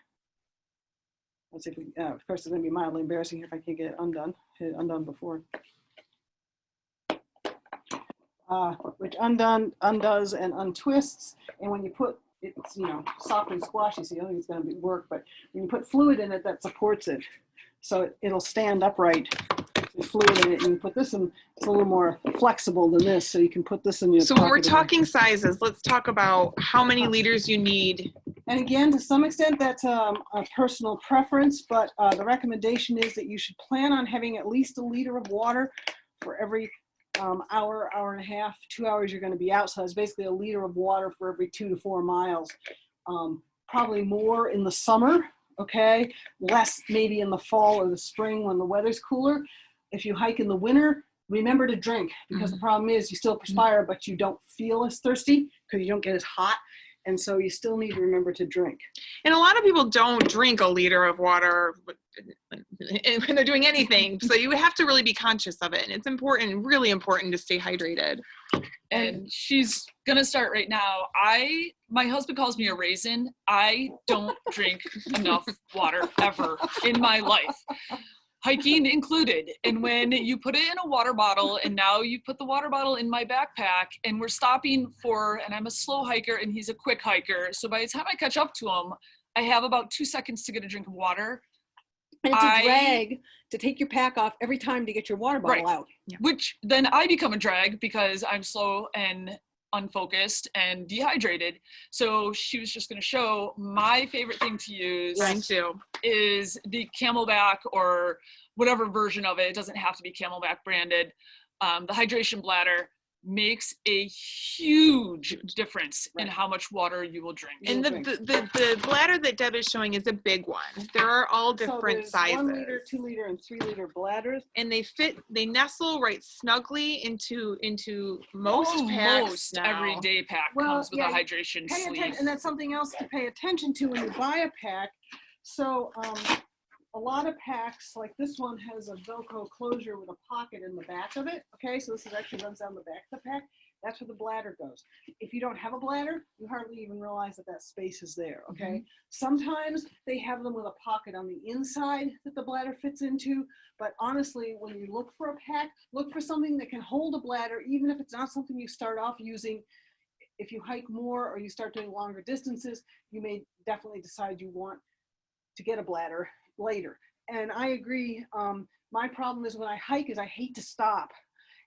Let's see if we. Of course, it's going to be mildly embarrassing if I can't get it undone. Hit it undone before. Which undoes and untwists, and when you put it's, you know, soft and squashy, so you don't think it's going to be work, but when you put fluid in it, that supports it, so it'll stand upright. The fluid in it, and you put this in, it's a little more flexible than this, so you can put this in your So when we're pocket. talking sizes, let's talk about how many liters you need. And again, to some extent, that's a personal preference, but the recommendation is that you should plan on having at least a liter of water for every hour, hour and a half, 2 hours you're going to be out. So it's basically a liter of water for every 2 to 4 miles. Probably more in the summer, okay? Less maybe in the fall or the spring when the weather's cooler. If you hike in the winter, remember to drink, because the problem is you still perspire, but you don't feel as thirsty because you don't get as hot. And so you still need to remember to drink. And a lot of people don't drink a liter of water when they're doing anything. So you have to really be conscious of it. And it's important, really important to stay hydrated. And she's gonna start right now. My husband calls me a raisin. I don't drink enough water ever in my life, hiking included. And when you put it in a water bottle, and now you put the water bottle in my backpack, and we're stopping and I'm a slow hiker and he's a quick hiker. So by the time I catch up to him, I have about 2 seconds to get a drink of water. And it's a drag to take your pack off every time to get your water bottle out. Yeah. Which then I become a drag because I'm slow and unfocused and dehydrated. So she was just going to show my favorite thing to use. Mine too. Is the Camelbak or whatever version of it. It doesn't have to be Camelbak branded. The hydration bladder makes a huge difference in how much water you will drink. And the bladder that Deb is showing is a big one. There are all different sizes. 1 liter, 2 liter, and 3 liter bladders. And they nestle right snugly into most packs Most now. everyday pack comes with a hydration sleeve. And that's something else to pay attention to when you buy a pack. So a lot of packs, like this one, has a Velcro closure with a pocket in the back of it. Okay, so this actually runs down the back of the pack. That's where the bladder goes. If you don't have a bladder, you hardly even realize that space is there. Okay, sometimes they have them with a pocket on the inside that the bladder fits into. But honestly, when you look for a pack, look for something that can hold a bladder, even if it's not something you start off using. If you hike more or you start doing longer distances, you may definitely decide you want to get a bladder later. And I agree. My problem is when I hike is I hate to stop.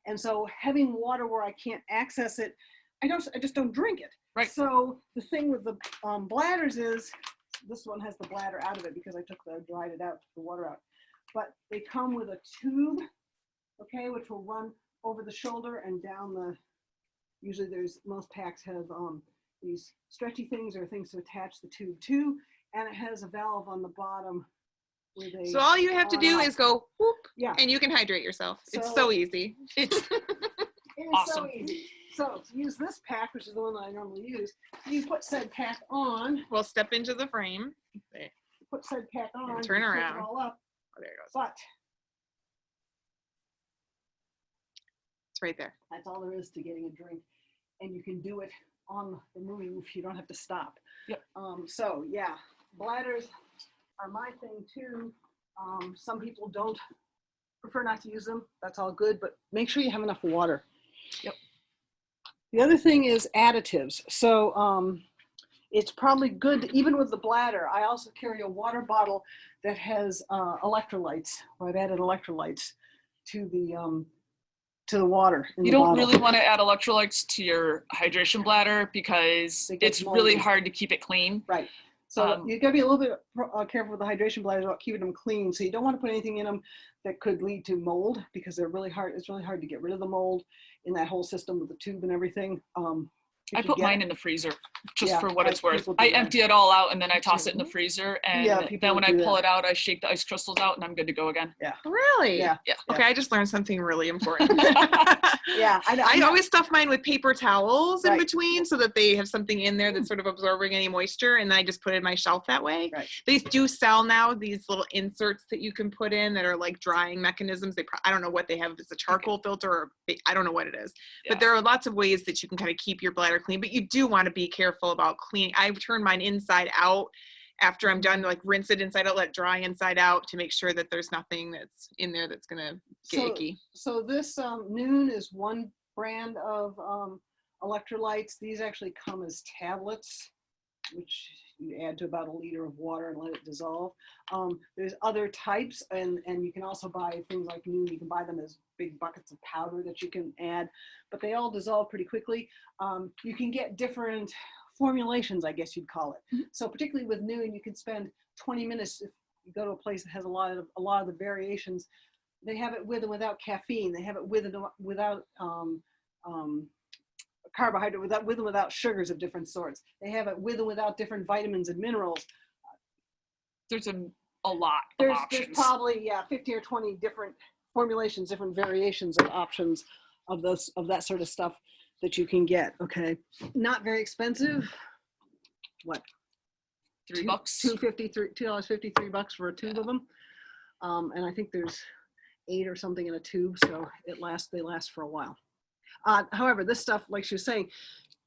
And so having water where I can't access it, I just don't drink it. Right. So the thing with the bladders is, this one has the bladder out of it because I dried it out, took the water out. But they come with a tube, okay, which will run over the shoulder and down usually most packs have these stretchy things are things to attach the tube to, and it has a valve on the bottom with a So all you have to do on-off. is go whoop, Yeah. and you can hydrate yourself. It's So- so easy. It's It is Awesome. so easy. So to use this pack, which is the one that I normally use, you put said pack on, We'll step into the frame. There. put said pack on, turn you clip around. it all up, Oh, there it goes. but It's right there. that's all there is to getting a drink. And you can do it on the move. You don't have to stop. Yep. So yeah, bladders are my thing too. Some people don't prefer not to use them. That's all good, but make sure you have enough water. Yep. The other thing is additives. So it's probably good, even with the bladder. I also carry a water bottle that has electrolytes, or I've added electrolytes to the water. In you the don't bottle. really want to add electrolytes to your hydration bladder because It gets it's really moldy. hard to keep it clean. Right. So Um, you gotta be a little bit careful with the hydration bladders about keeping them clean. So you don't want to put anything in them that could lead to mold, because they're really hard. It's really hard to get rid of the mold in that whole system with the tube and everything. I put mine in the freezer just Yeah, for what it's worth. people do I that. empty it all out and then I toss too. it in the freezer, and Yeah, people then when I do pull that. it out, I shake the ice crystals out and I'm good to go again. Really? Yeah. Yeah. Okay, I just learned something really important. Yeah, I always stuff mine with paper towels in Right. between so that they have something in there that's sort of absorbing any moisture, and then I just put it in my shelf that way. Right. They do sell now these little inserts that you can put in that are like drying mechanisms. I don't know what they have, if it's a charcoal filter or I don't know what it is. Yeah. But there are lots of ways that you can kind of keep your bladder clean, but you do want to be careful about cleaning. I turn mine inside out after I'm done, like rinse it inside out, let it dry inside out to make sure that there's nothing that's in there that's gonna get icky. So this Noon is one brand of electrolytes. These actually come as tablets, which you add to about 1 liter of water and let it dissolve. There's other types, and you can also buy things like Noon. You can buy them as big buckets of powder that you can add, but they all dissolve pretty quickly. You can get different formulations, I guess you'd call it. So particularly with Noon, you can spend 20 minutes if you go to a place that has a lot of the variations. They have it with and without caffeine. They have it with and without carbohydrate, with and without sugars of different sorts. They have it with and without different vitamins and minerals. There's a lot of There's options. probably 50 or 20 different formulations, different variations of options of that sort of stuff that you can get. Okay, not very expensive. What? $3. $2.53 for a tube of them, and I think there's 8 or something in a tube, so they last for a while. However, this stuff, like she was saying,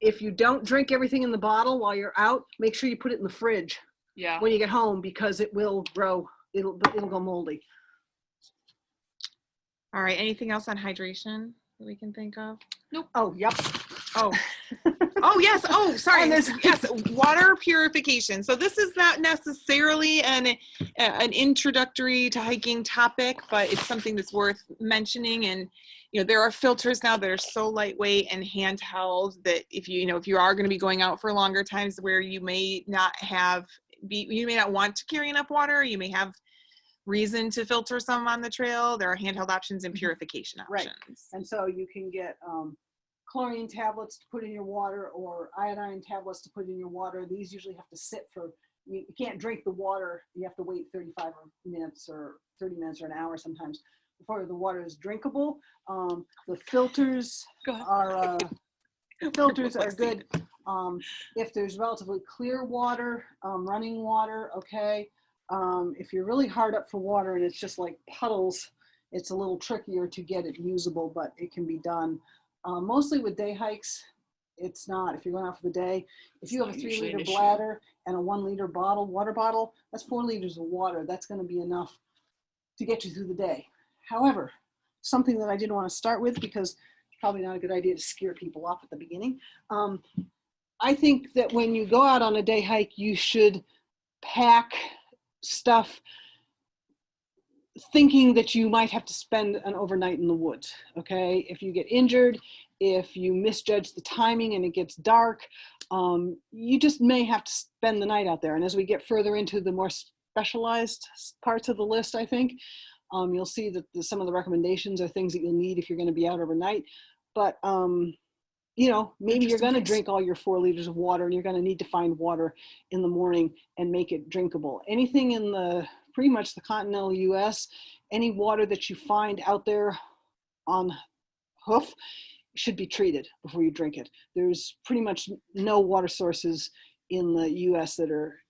if you don't drink everything in the bottle while you're out, make sure you put it in the fridge Yeah. when you get home, because it will grow. It'll go moldy. All right, anything else on hydration that we can think of? Oh, yep. Oh, oh yes. Oh, sorry. And there's- Yes, water purification. So this is not necessarily an introductory to hiking topic, but it's something that's worth mentioning. And there are filters now that are so lightweight and handheld that if you are going to be going out for longer times where you may not want to carry enough water, you may have reason to filter some on the trail. There are handheld options and purification Right. options. And so you can get chlorine tablets to put in your water, or iodine tablets to put in your water. These usually have to sit you can't drink the water. You have to wait 35 minutes or 30 minutes or an hour sometimes before the water is drinkable. The filters Go ahead. are good. If there's relatively clear water, running water, okay. If you're really hard up for water and it's just like puddles, it's a little trickier to get it usable, but it can be done. Mostly with day hikes, it's not. If you're going out for the day, if you have a 3 liter bladder and a 1 liter water bottle, that's 4 liters of water. That's going to be enough to get you through the day. However, something that I didn't want to start with, because it's probably not a good idea to scare people off at the beginning. I think that when you go out on a day hike, you should pack stuff thinking that you might have to spend an overnight in the woods. Okay, if you get injured, if you misjudge the timing and it gets dark, you just may have to spend the night out there. And as we get further into the more specialized parts of the list, I think you'll see that some of the recommendations are things that you'll need if you're going to be out overnight. But you know, maybe Just you're in going to case. drink all your 4 liters of water and you're going to need to find water in the morning and make it drinkable. Anything in the pretty much the continental US, any water that you find out there on hoof should be treated before you drink it. There's pretty much no water sources in the US that are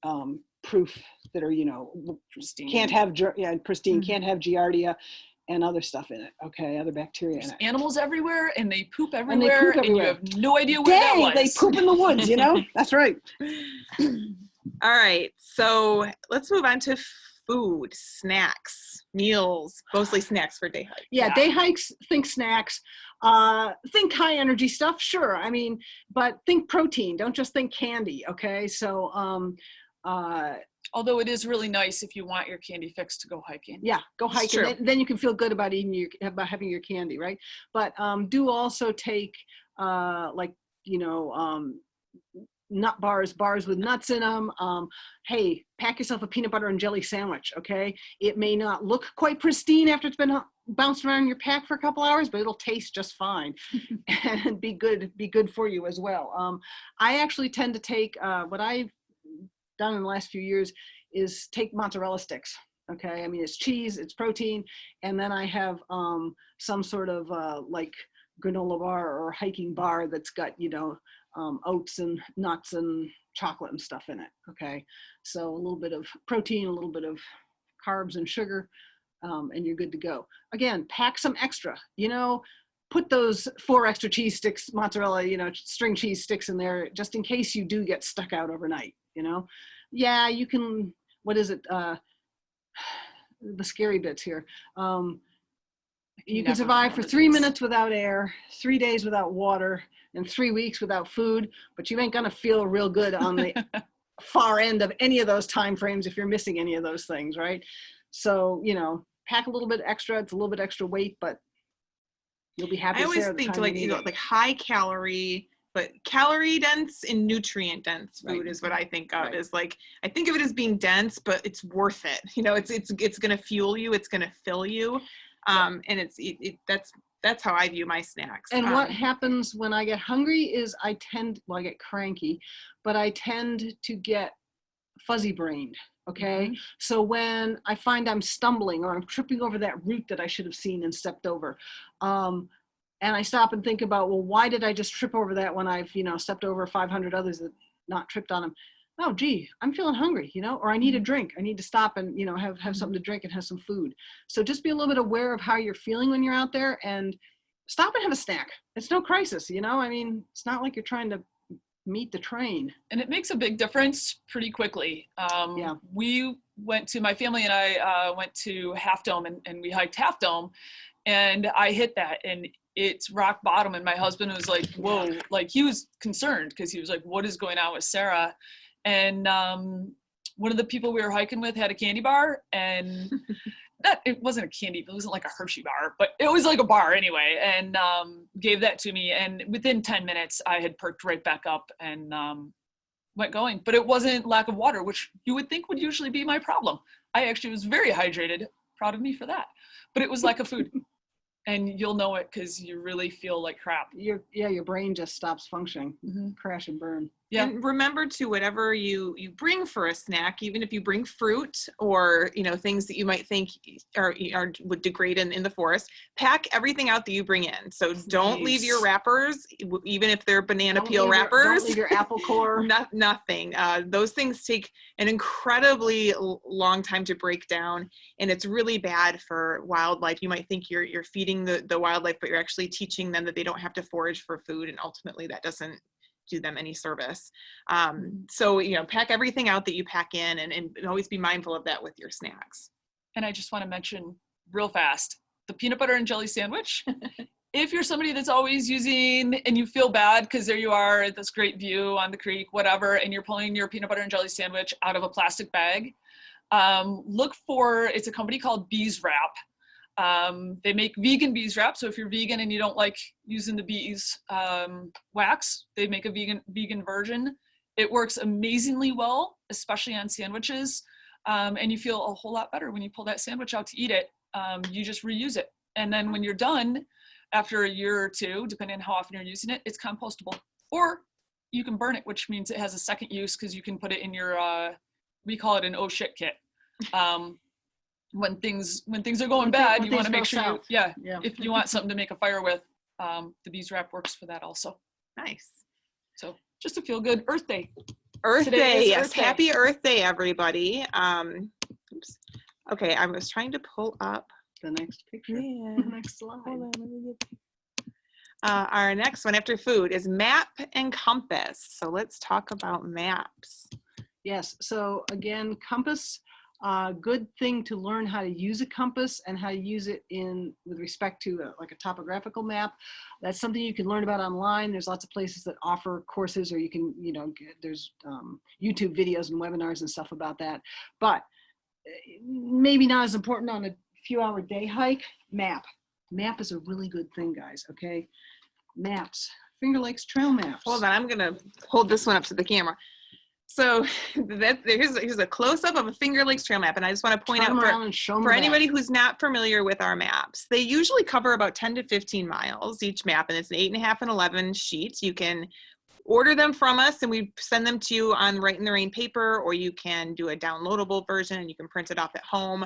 proof, that are, you know, Pristine. can't have, pristine, Mhm. can't have Giardia and other stuff in it, okay, other bacteria in There's it. animals everywhere and they poop they everywhere poop and you everywhere. have no idea where that Dang, was. they poop in the woods, you know? That's right. All right, so let's move on to food, snacks, meals, mostly snacks for day hike. Yeah, Yeah. day hikes, think snacks, think high energy stuff, sure. I mean, but think protein, don't just think candy, okay? So, Although it is really nice if you want your candy fix to go hiking. yeah, go It's hike, true. and then you can feel good about about having your candy, right? But do also take, like, you know, nut bars with nuts in them. Hey, pack yourself a peanut butter and jelly sandwich, okay? It may not look quite pristine after it's been bounced around in your pack for a couple hours, but it'll taste just fine and be good for you as well. I actually tend to take, what I've done in the last few years is take mozzarella sticks. Okay, I mean, it's cheese, it's protein, and then I have some sort of like granola bar or hiking bar that's got, you know, oats and nuts and chocolate and stuff in it. Okay, so a little bit of protein, a little bit of carbs and sugar, and you're good to go. Again, pack some extra, you know, put those 4 extra cheese sticks, mozzarella, you know, string cheese sticks in there just in case you do get stuck out overnight, you know. Yeah, you can, what is it? The scary bits here. You can Never survive for remember 3 these. minutes without air, 3 days without water, and 3 weeks without food, but you ain't gonna feel real good on the far end of any of those time frames if you're missing any of those things, right? So, you know, pack a little bit extra. It's a little bit extra weight, but you'll be happy I to always share the think time like, you you need know, it. like high calorie, but calorie dense and nutrient dense food Right. is what I think of. Right. Is like, I think of it as being dense, but it's worth it. You know, it's going to fuel you. It's going to fill you. And that's how I view my snacks. And what happens when I get hungry is I get cranky, but I tend to get fuzzy brained. Okay. So when I find I'm stumbling or I'm tripping over that root that I should have seen and stepped over, and I stop and think about, well, why did I just trip over that when I've, you know, stepped over 500 others that not tripped on them? Oh, gee, I'm feeling hungry, you know, or I need a drink. I need to stop and, you know, have something to drink and have some food. So just be a little bit aware of how you're feeling when you're out there and stop and have a snack. It's no crisis, you know, I mean, it's not like you're trying to meet the train. And it makes a big difference pretty quickly. Yeah. We went to, my family and I went to Half Dome and we hiked Half Dome and I hit that and it's rock bottom. And my husband was like, whoa, like he was concerned because he was like, what is going on with Sarah? And one of the people we were hiking with had a candy bar and it wasn't a candy, it wasn't like a Hershey bar, but it was like a bar anyway, and gave that to me. And within 10 minutes, I had perked right back up and went going. But it wasn't lack of water, which you would think would usually be my problem. I actually was very hydrated, proud of me for that. But it was lack of food. And you'll know it because you really feel like crap. Your brain just stops functioning, crash and burn. Yeah. And remember to whatever you bring for a snack, even if you bring fruit or, you know, things that you might think would degrade in the forest, pack everything out that you bring in. So don't leave your wrappers, even if they're banana peel wrappers. Don't leave your apple core. Nothing. Those things take an incredibly long time to break down, and it's really bad for wildlife. You might think you're feeding the wildlife, but you're actually teaching them that they don't have to forage for food, and ultimately that doesn't do them any service. So, you know, pack everything out that you pack in and always be mindful of that with your snacks. And I just want to mention real fast, the peanut butter and jelly sandwich. If you're somebody that's always using and you feel bad because there you are at this great view on the creek, whatever, and you're pulling your peanut butter and jelly sandwich out of a plastic bag, look for, it's a company called Beeswrap. They make vegan Beeswrap. So if you're vegan and you don't like using the bees wax, they make a vegan version. It works amazingly well, especially on sandwiches. And you feel a whole lot better when you pull that sandwich out to eat it. You just reuse it. And then when you're done, after a year or two, depending on how often you're using it, it's compostable. Or you can burn it, which means it has a second use because you can put it in your, we call it an oh shit kit. When things are going bad, you want to make sure if you want something to make a fire with, the Beeswrap works for that also. Nice. So just to feel good. Earth Day. Earth Today Day, is yes. Earth Day. Happy Earth Day, everybody. Oops. Okay, I was trying to pull up The next picture. Yeah. Next slide. Hold on, let me get our next one after food is map and compass. So let's talk about maps. Yes, so again, compass, good thing to learn how to use a compass and how to use it with respect to like a topographical map. That's something you can learn about online. There's lots of places that offer courses, or you can, there's YouTube videos and webinars and stuff about that. But maybe not as important on a few-hour day hike. Map is a really good thing, guys. Okay, maps, Finger Lakes trail maps. Hold on, I'm gonna hold this one up to the camera. So here's a close-up of a Finger Lakes trail map, and I just want to point out for anybody who's not familiar with our maps, they usually cover about 10 to 15 miles each map, and it's an 8.5 and 11 sheets. You can order them from us, and we send them to you on Write in the Rain paper, or you can do a downloadable version, and you can print it off at home.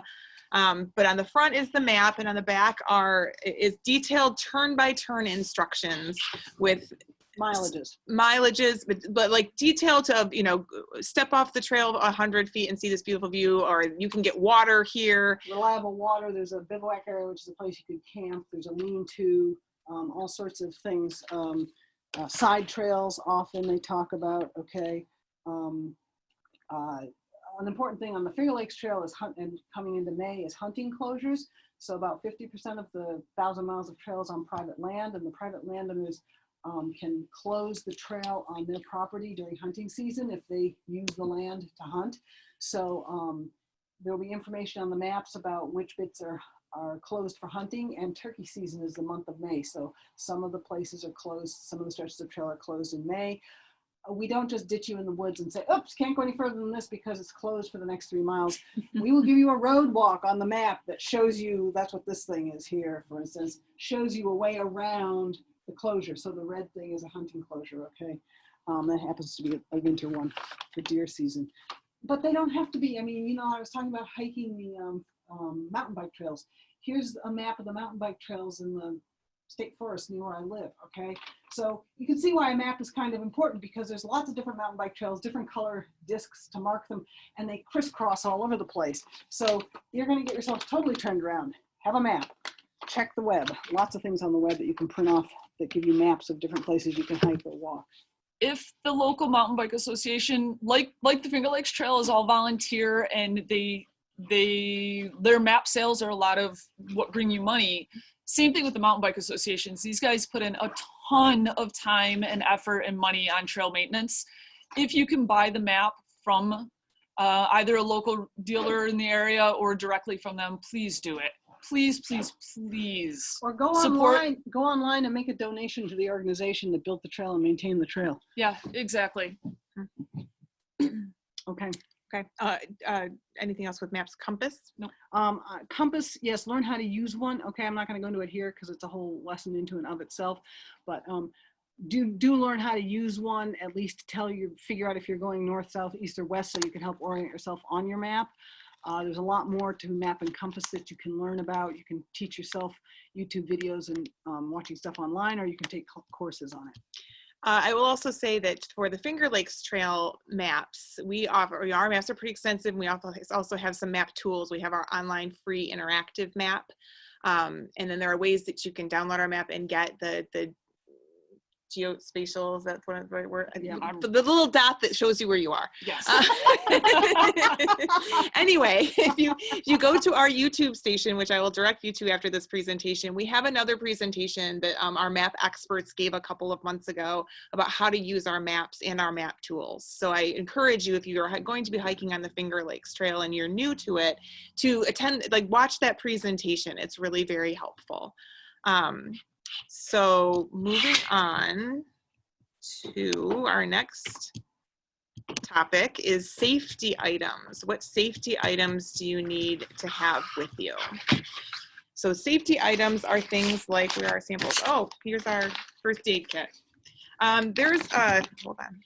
But on the front is the map, and on the back is detailed turn-by-turn instructions with mileages, but like detailed to, step off the trail 100 feet and see this beautiful view, or you can get water here. Reliable water. There's a bivouac area, which is a place you could camp. There's a lean-to, all sorts of things. Side trails, often they talk about, okay. An important thing on the Finger Lakes Trail is coming into May is hunting closures. So about 50% of the 1,000 miles of trails on private land, and the private landowners can close the trail on their property during hunting season if they use the land to hunt. So there will be information on the maps about which bits are closed for hunting, and turkey season is the month of May. So some of the places are closed, some of the stretches of trail are closed in May. We don't just ditch you in the woods and say, oops, can't go any further than this because it's closed for the next 3 miles. We will give you a road walk on the map that shows you, that's what this thing is here, for instance, shows you a way around the closure. So the red thing is a hunting closure, okay? That happens to be a winter one for deer season. But they don't have to be, I was talking about hiking the mountain bike trails. Here's a map of the mountain bike trails in the state forest near where I live, okay? So you can see why a map is kind of important, because there's lots of different mountain bike trails, different color discs to mark them, and they crisscross all over the place. So you're gonna get yourself totally turned around. Have a map, check the web. Lots of things on the web that you can print off that give you maps of different places you can hike or walk. If the local mountain bike association, like the Finger Lakes Trail, is all volunteer, and their map sales are a lot of what bring you money. Same thing with the mountain bike associations. These guys put in a ton of time and effort and money on trail maintenance. If you can buy the map from either a local dealer in the area or directly from them, please do it. Please, please, please. Or go online and make a donation to the organization that built the trail and maintained the trail. Yeah, exactly. Okay. Okay. Anything else with maps? Compass? No. Compass, yes, learn how to use one. Okay, I'm not going to go into it here because it's a whole lesson into and of itself. But do learn how to use one, at least to figure out if you're going north, south, east, or west, so you can help orient yourself on your map. There's a lot more to map and compass that you can learn about. You can teach yourself YouTube videos and watching stuff online, or you can take courses on it. I will also say that for the Finger Lakes Trail maps, our maps are pretty extensive. We also have some map tools. We have our online free interactive map. And then there are ways that you can download our map and get the geospatial, is that the right word? Yeah. The little dot that shows you where you are. Yes. Anyway, if you go to our YouTube station, which I will direct you to after this presentation, we have another presentation that our map experts gave a couple of months ago about how to use our maps and our map tools. So I encourage you, if you're going to be hiking on the Finger Lakes Trail and you're new to it, to watch that presentation. It's really very helpful. So moving on to our next topic is safety items. What safety items do you need to have with you? So safety items are things like, where are samples? Oh, here's our first aid kit. Hold on.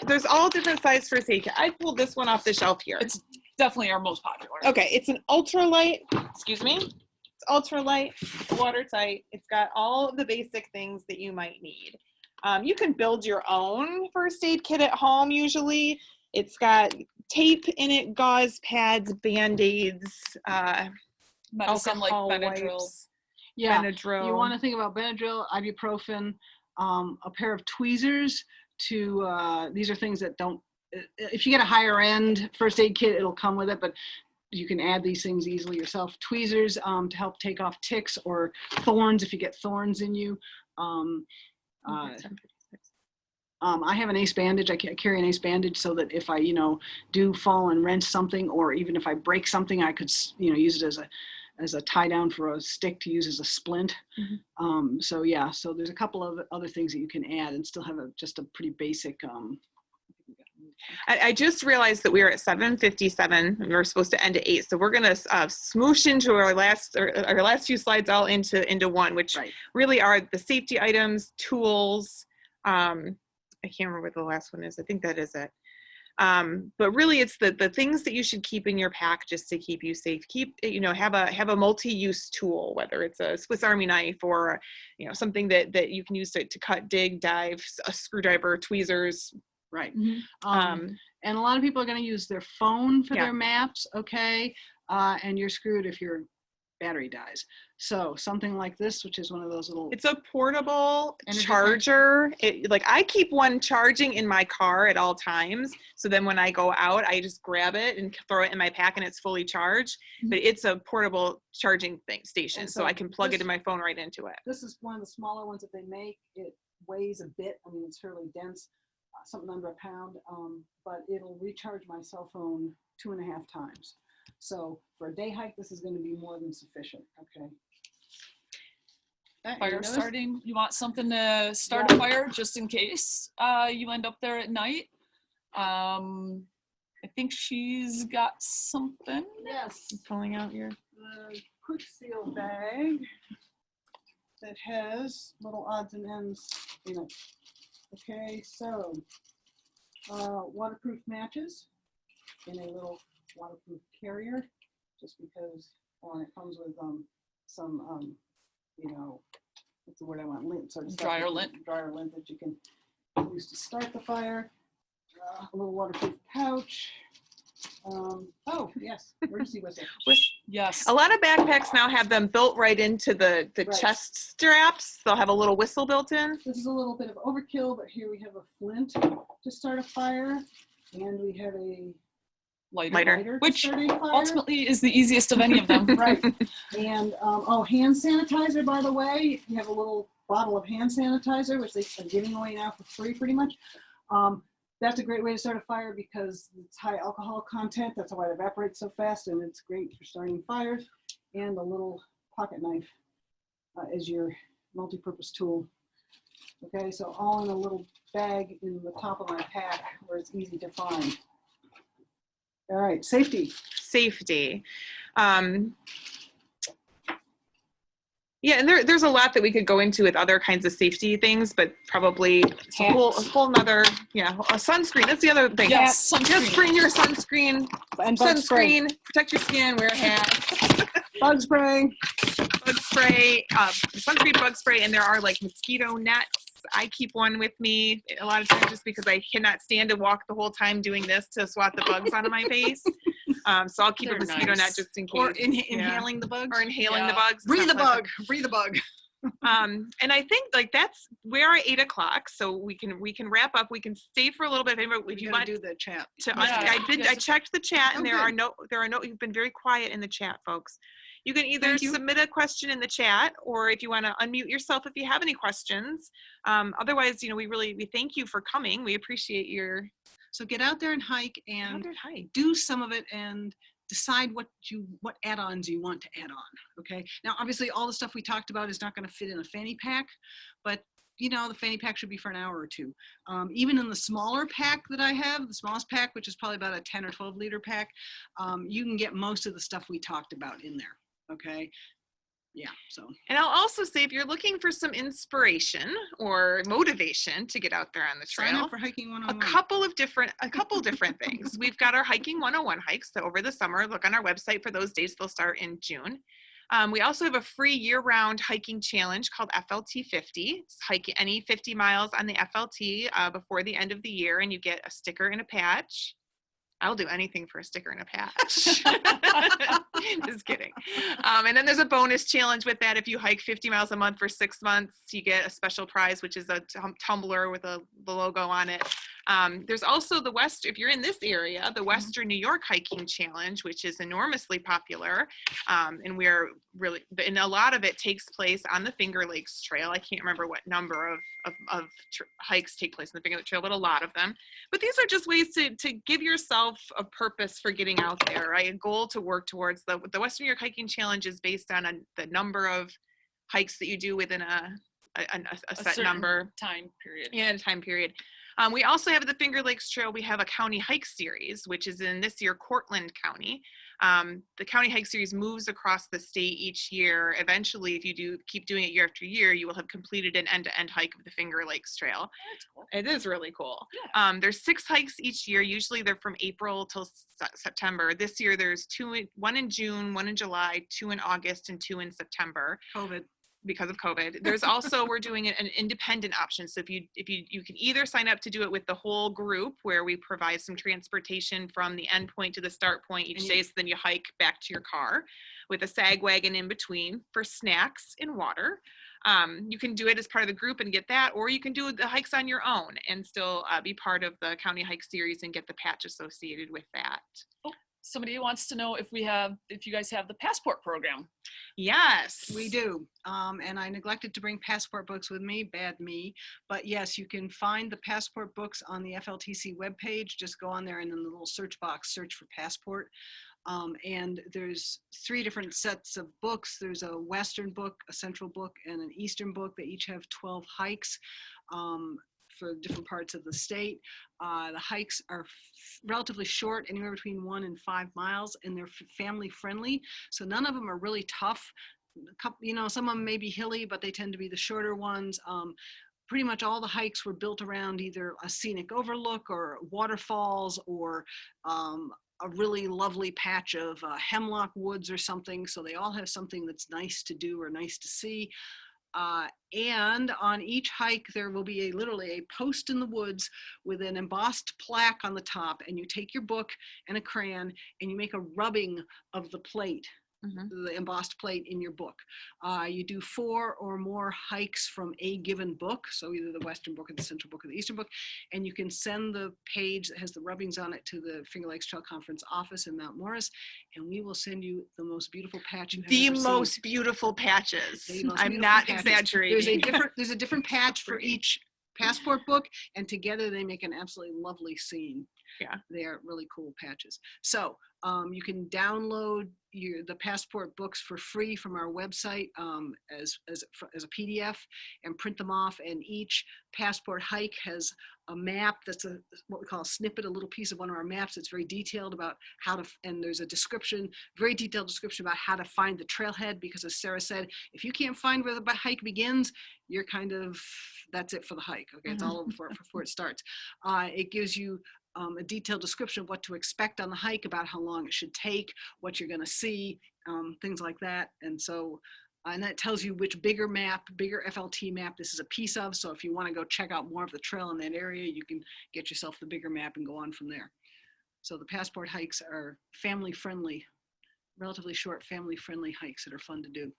There's all different size first aid kit. I pulled this one off the shelf here. It's definitely our most popular. Okay, it's an ultralight, excuse me. It's ultralight, it's watertight. It's got all of the basic things that you might need. You can build your own first aid kit at home usually. It's got tape in it, gauze pads, Band-Aids, Medicine like alcohol Benadryl. wipes, Yeah, Benadryl. you want to think about Benadryl, ibuprofen, a pair of tweezers to, these are things that don't, if you get a higher end first aid kit, it'll come with it, but you can add these things easily yourself. Tweezers to help take off ticks or thorns if you get thorns in you. I have an ace bandage. I carry an ace bandage so that if I, do fall and wrench something, or even if I break something, I could, use it as a tie down for a stick to use as a splint. Mm-hmm. So there's a couple of other things that you can add and still have just a pretty basic. I just realized that we are at 7:57 and we're supposed to end at 8. So we're going to smoosh into our last few slides all into one, which really are the safety items, tools. I can't remember what the last one is. I think that is it. But really it's the things that you should keep in your pack just to keep you safe. Have a multi-use tool, whether it's a Swiss Army knife or, something that you can use to cut, dig, dive, a screwdriver, tweezers. Right. Mm-hmm. And a lot of people are going to use their phone for their maps. Okay. And you're screwed if your battery dies. So something like this, which is one of those little. It's a portable charger. I keep one charging in my car at all times. So then when I go out, I just grab it and throw it in my pack and it's fully charged. Mm-hmm. But it's a portable charging station. So I can plug it in my phone right into it. This is one of the smaller ones that they make. It weighs a bit. I mean, it's fairly dense. Something under a pound, but it'll recharge my cell phone 2.5 times. So for a day hike, this is going to be more than sufficient. Okay. Fire starting. You want something to start a fire just in case you end up there at night. I think she's got something. Yes. I'm pulling out your quick seal bag that has little odds and ends in it. Okay, so waterproof matches in a little waterproof carrier, just because it comes with some what's the word I want? Lint, sort of stuff. Dryer lint that you can use to start the fire. A little waterproof pouch. Oh yes, emergency whistle. Yes. A lot of backpacks now have them built right into the chest straps. They'll have a little whistle built in. This is a little bit of overkill, but here we have a flint to start a fire, and we have a lighter which ultimately is the easiest of any of them. Right. And hand sanitizer, by the way. If you have a little bottle of hand sanitizer, which they are giving away now for free pretty much, that's a great way to start a fire because it's high alcohol content. That's why it evaporates so fast, and it's great for starting fires. And a little pocket knife as your multi-purpose tool. Okay, so all in a little bag in the top of my pack where it's easy to find. All right, safety. Yeah, and there's a lot that we could go into with other kinds of safety things, but probably it's a whole nother, a sunscreen. That's the other thing. Yes, sunscreen. Just bring your sunscreen. And sunscreen, protect your skin, wear a hat. Bug spray. Sunscreen, bug spray, and there are like mosquito nets. I keep one with me a lot of times just because I cannot stand to walk the whole time doing this to swat the bugs out of my face. So I'll keep a mosquito net just in case. Or inhaling the bugs. Or inhaling the bugs. Breathe the bug. And I think we're at 8 o'clock, so we can wrap up. We can stay for a little bit. If you want to do the chat. I checked the chat, and there are no. You've been very quiet in the chat, folks. You can either submit a question in the chat, or if you want to unmute yourself if you have any questions. Otherwise, we thank you for coming. We appreciate your. So get out there and hike and do some of it and decide what add-ons you want to add on. Okay. Now, obviously, all the stuff we talked about is not going to fit in a fanny pack, but the Fanny Pack should be for an hour or two. Even in the smaller pack that I have, the smallest pack, which is probably about a 10 or 12 liter pack, you can get most of the stuff we talked about in there. Okay. Yeah. So. And I'll also say, if you're looking for some inspiration or motivation to get out there on the trail, Sign up for Hiking 101. a couple different things. We've got our Hiking 101 hikes. So over the summer, look on our website for those dates. They'll start in June. We also have a free year-round hiking challenge called FLT 50. It's hike any 50 miles on the FLT before the end of the year, and you get a sticker and a patch. I'll do anything for a sticker and a patch. Just kidding. And then there's a bonus challenge with that. If you hike 50 miles a month for 6 months, you get a special prize, which is a tumbler with the logo on it. There's also if you're in this area, the Western New York Hiking Challenge, which is enormously popular. And and a lot of it takes place on the Finger Lakes Trail. I can't remember what number of hikes take place in the Finger Lakes Trail, but a lot of them. But these are just ways to give yourself a purpose for getting out there, right? A goal to work towards. The Western New York Hiking Challenge is based on the number of hikes that you do within a set number. Time period. Yeah, a time period. We also have the Finger Lakes Trail. We have a county hike series, which is in this year, Cortland County. The county hike series moves across the state each year. Eventually, if you keep doing it year after year, you will have completed an end-to-end hike of the Finger Lakes Trail. That's cool. It is really cool. Yeah. There's 6 hikes each year. Usually they're from April till September. This year there's 1 in June, 1 in July, 2 in August, and 2 in September. COVID. Because of COVID. There's also, we're doing an independent option. So if you can either sign up to do it with the whole group, where we provide some transportation from the end point to the start point each day, so then you hike back to your car with a sag wagon in between for snacks and water. You can do it as part of the group and get that, or you can do the hikes on your own and still be part of the county hike series and get the patch associated with that. Oh, somebody wants to know if you guys have the passport program. Yes, we do. And I neglected to bring passport books with me, bad me. But yes, you can find the passport books on the FLTC webpage. Just go on there and in the little search box, search for passport. And there's 3 different sets of books. There's a Western book, a Central book, and an Eastern book. They each have 12 hikes for different parts of the state. The hikes are relatively short, anywhere between 1 and 5 miles, and they're family friendly. So none of them are really tough. Some of them may be hilly, but they tend to be the shorter ones. Pretty much all the hikes were built around either a scenic overlook or waterfalls or a really lovely patch of hemlock woods or something. So they all have something that's nice to do or nice to see. And on each hike, there will be literally a post in the woods with an embossed plaque on the top. And you take your book and a crayon and you make a rubbing of the plate. The embossed plate in your book. You do 4 or more hikes from a given book, so either the Western book or the Central book or the Eastern book, and you can send the page that has the rubbings on it to the Finger Lakes Trail Conference office in Mount Morris, and we will send you the most beautiful patch you've ever seen. The most beautiful patches. I'm not exaggerating. There's a different patch for each passport book, and together they make an absolutely lovely scene. Yeah, they are really cool patches. So you can download the passport books for free from our website as a PDF and print them off. And each passport hike has a map that's what we call a snippet, a little piece of one of our maps that's very detailed about and there's a description, very detailed description about how to find the trailhead, because as Sarah said, if you can't find where the hike begins, you're that's it for the hike. Okay, it's all over before it starts. It gives you a detailed description of what to expect on the hike, about how long it should take, what you're going to see, things like that. And so, and that tells you which bigger FLT map this is a piece of. So if you want to go check out more of the trail in that area, you can get yourself the bigger map and go on from there. So the passport hikes are family friendly, relatively short family friendly hikes that are fun to do.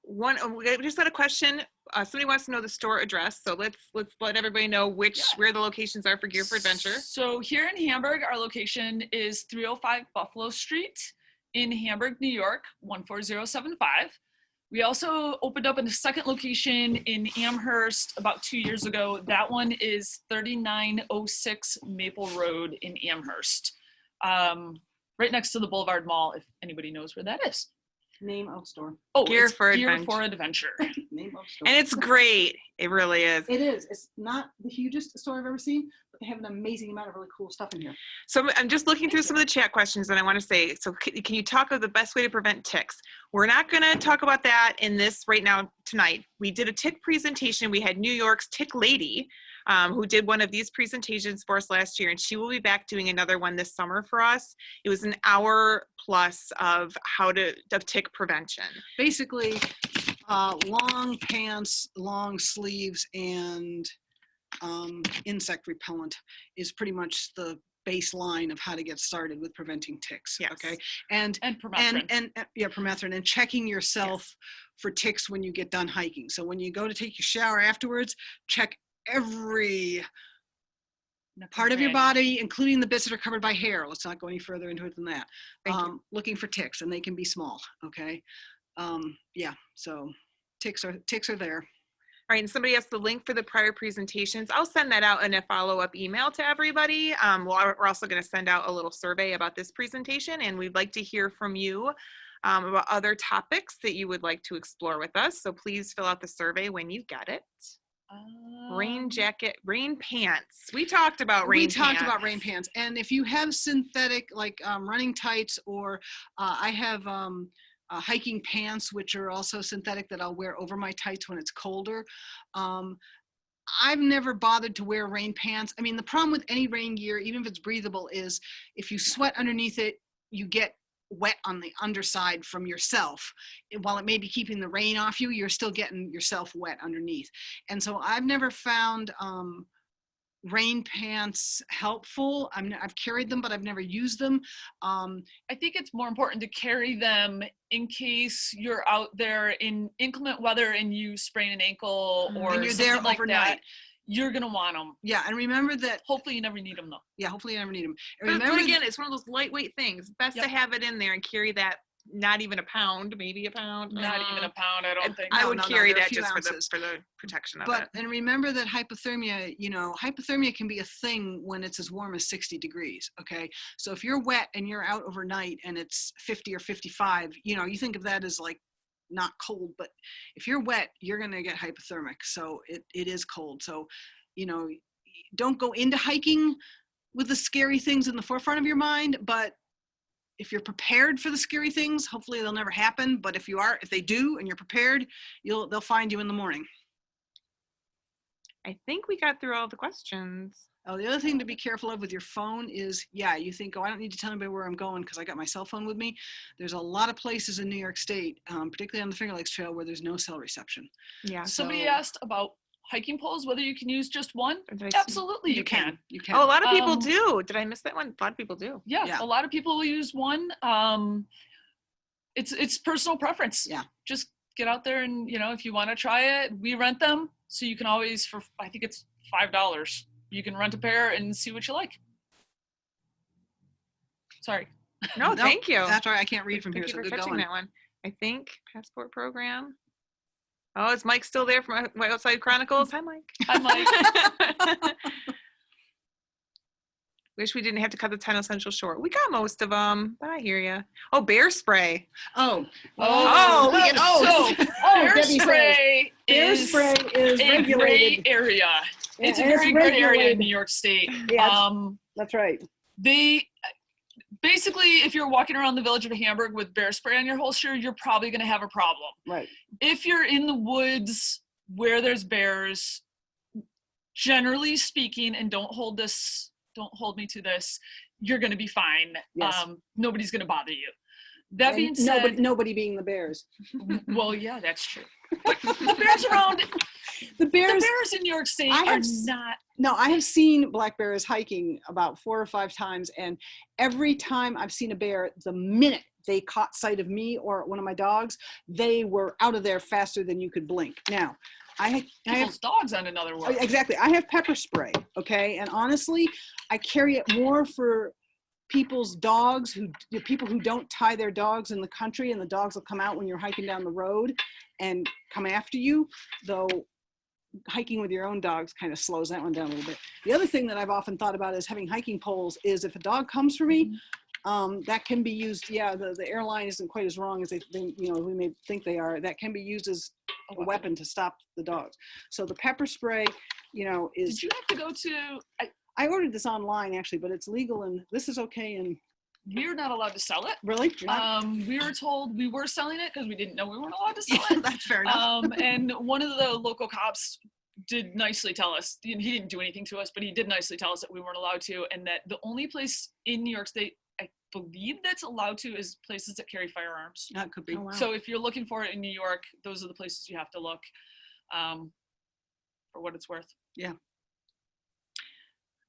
We just got a question. Somebody wants to know the store address, so let's let everybody know where the locations are for Gear for Adventure. So here in Hamburg, our location is 305 Buffalo Street in Hamburg, New York, 14075. We also opened up a second location in Amherst about 2 years ago. That one is 3906 Maple Road in Amherst, right next to the Boulevard Mall, if anybody knows where that is. Name of store. Oh, Gear it's for Gear Adventure. for Adventure. Name of store. And it's great. It really is. It is. It's not the hugest store I've ever seen, but they have an amazing amount of really cool stuff in here. So I'm just looking through some of the chat questions, and I want to say, so can you talk of the best way to prevent ticks? We're not going to talk about that in this right now tonight. We did a tick presentation. We had New York's Tick Lady, who did one of these presentations for us last year, and she will be back doing another one this summer for us. It was an hour plus of tick prevention. Basically, long pants, long sleeves, and insect repellent is pretty much the baseline of how to get started with preventing ticks. Yes. Okay. And permethrin. and yeah, permethrin, and checking yourself for ticks when you get done hiking. So when you go to take your shower afterwards, check every part of your body, including the bits that are covered by hair. Let's not go any further into it than that. Looking for ticks, and they can be small. Okay. Yeah. So ticks are there. All right, and somebody asked the link for the prior presentations. I'll send that out in a follow-up email to everybody. We're also going to send out a little survey about this presentation, and we'd like to hear from you about other topics that you would like to explore with us. So please fill out the survey when you get it. Rain jacket, rain pants. We talked about rain pants. We talked about rain pants. And if you have synthetic, like running tights, or I have hiking pants, which are also synthetic, that I'll wear over my tights when it's colder. I've never bothered to wear rain pants. I mean, the problem with any rain gear, even if it's breathable, is if you sweat underneath it, you get wet on the underside from yourself. While it may be keeping the rain off you, you're still getting yourself wet underneath. And so I've never found rain pants helpful. I've carried them, but I've never used them. I think it's more important to carry them in case you're out there in inclement weather and you sprain an ankle or and you're something there like overnight. that. You're gonna want them. Yeah, and remember that. Hopefully you never need them though. Yeah, hopefully you never need them. But again, it's one of those lightweight things. Best to have it in there and carry that. Not even a pound, maybe a pound. Not even a pound, I don't think. I would carry that just ounces. for the protection of it. And remember that hypothermia can be a thing when it's as warm as 60 degrees, okay? So if you're wet and you're out overnight and it's 50 or 55, you think of that as like not cold, but if you're wet, you're gonna get hypothermic. So it is cold. So, don't go into hiking with the scary things in the forefront of your mind, but if you're prepared for the scary things, hopefully they'll never happen. But if they do and you're prepared, they'll find you in the morning. I think we got through all the questions. Oh, the other thing to be careful of with your phone is, you think, I don't need to tell anybody where I'm going because I got my cell phone with me. There's a lot of places in New York State, particularly on the Finger Lakes Trail, where there's no cell reception. Yeah. Somebody asked about hiking poles, whether you can use just one. Absolutely, you can. You can. Oh, a lot of people do. Did I miss that one? A lot of people do. Yeah, a lot of people will use one. It's personal preference. Yeah. Just get out there and, if you want to try it, we rent them. So you can always, I think it's $5. You can rent a pair and see what you like. Sorry. No, thank you. That's all right. I can't read from Thank here, you so for good catching going. that one. I think passport program. Oh, is Mike still there from Outside Chronicles? Hi, Mike. Hi, Mike. Wish we didn't have to cut the 10 essentials short. We got most of them, but I hear you. Oh, bear spray. Oh, bear spray is regulated. a gray area. Yeah, it's a very gray area in New York State. Yeah, that's right. Basically, if you're walking around the village of Hamburg with bear spray on your holster, you're probably going to have a problem. Right. If you're in the woods where there's bears, generally speaking, and don't hold me to this, you're going to be fine. Yes. Nobody's going to bother you. That being said, nobody being the bears. well, yeah, that's true. But the bears around, the bears in New York State are not. No, I have seen black bears hiking about 4 or 5 times, and every time I've seen a bear, the minute they caught sight of me or one of my dogs, they were out of there faster than you could blink. Now, I have dogs on another word. Exactly. I have pepper spray. Okay. And honestly, I carry it more for people's dogs, people who don't tie their dogs in the country, and the dogs will come out when you're hiking down the road and come after you, though hiking with your own dogs kind of slows that one down a little bit. The other thing that I've often thought about is having hiking poles is if a dog comes for me, That can be used. Yeah, the airline isn't quite as wrong as they we may think they are. That can be used as a weapon to stop the dogs. So the pepper spray, is. Did you have to go to? I ordered this online actually, but it's legal and this is okay. And we're not allowed to sell it. really, we were told we were selling it because we didn't know we weren't allowed to sell it. that's fair enough. And one of the local cops did nicely tell us, he didn't do anything to us, but he did nicely tell us that we weren't allowed to, and that the only place in New York State, I believe, that's allowed to is places that carry firearms. That could be. Oh, wow. So if you're looking for it in New York, those are the places you have to look, for what it's worth. Yeah.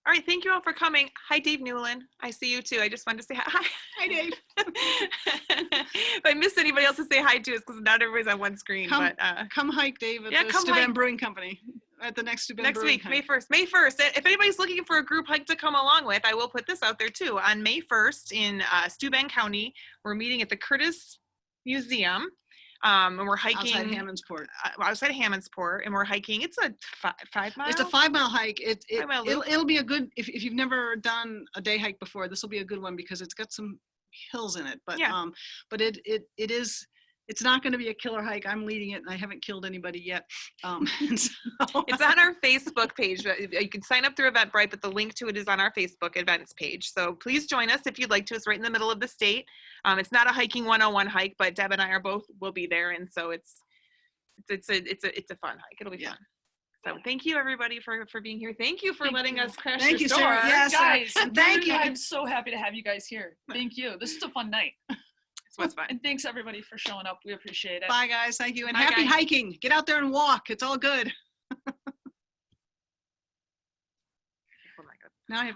All right, thank you all for coming. Hi, Dave Newland. I see you too. I just wanted to say hi. Hi, Dave. If I missed anybody else to say hi to, it's because not everybody's on one screen. Come hike, Dave, at the come Steuben hike. Brewing Company. At the next Steuben Next Brewing week, May 1st. May 1st. If anybody's looking for a group hike to come along with, I will put this out there too. On May 1st in Steuben County, we're meeting at the Curtis Museum. And we're hiking outside Hammondsport. Outside of Hammondsport, and we're hiking. It's a 5 mile. It's a 5 mile hike. 5 mile loop. It'll be a good, if you've never done a day hike before, this will be a good one because it's got some hills in it. But Yeah. But it's not going to be a killer hike. I'm leading it and I haven't killed anybody yet. And so, It's on our Facebook page. You can sign up through Eventbrite, but the link to it is on our Facebook events page. So please join us if you'd like to. It's right in the middle of the state. It's not a hiking 101 hike, but Deb and I will be there, and so it's a fun hike. It'll be fun. So thank you everybody for being here. Thank you for letting us crash Thank your you, store. Sarah. Yes, Guys, thank you. I'm so happy to have you guys here. Thank you. This is a fun night. This was fun. And thanks everybody for showing up. We appreciate it. bye guys. Thank you. And Bye, happy guys. hiking. Get out there and walk. It's all good. Oh my God. Now I have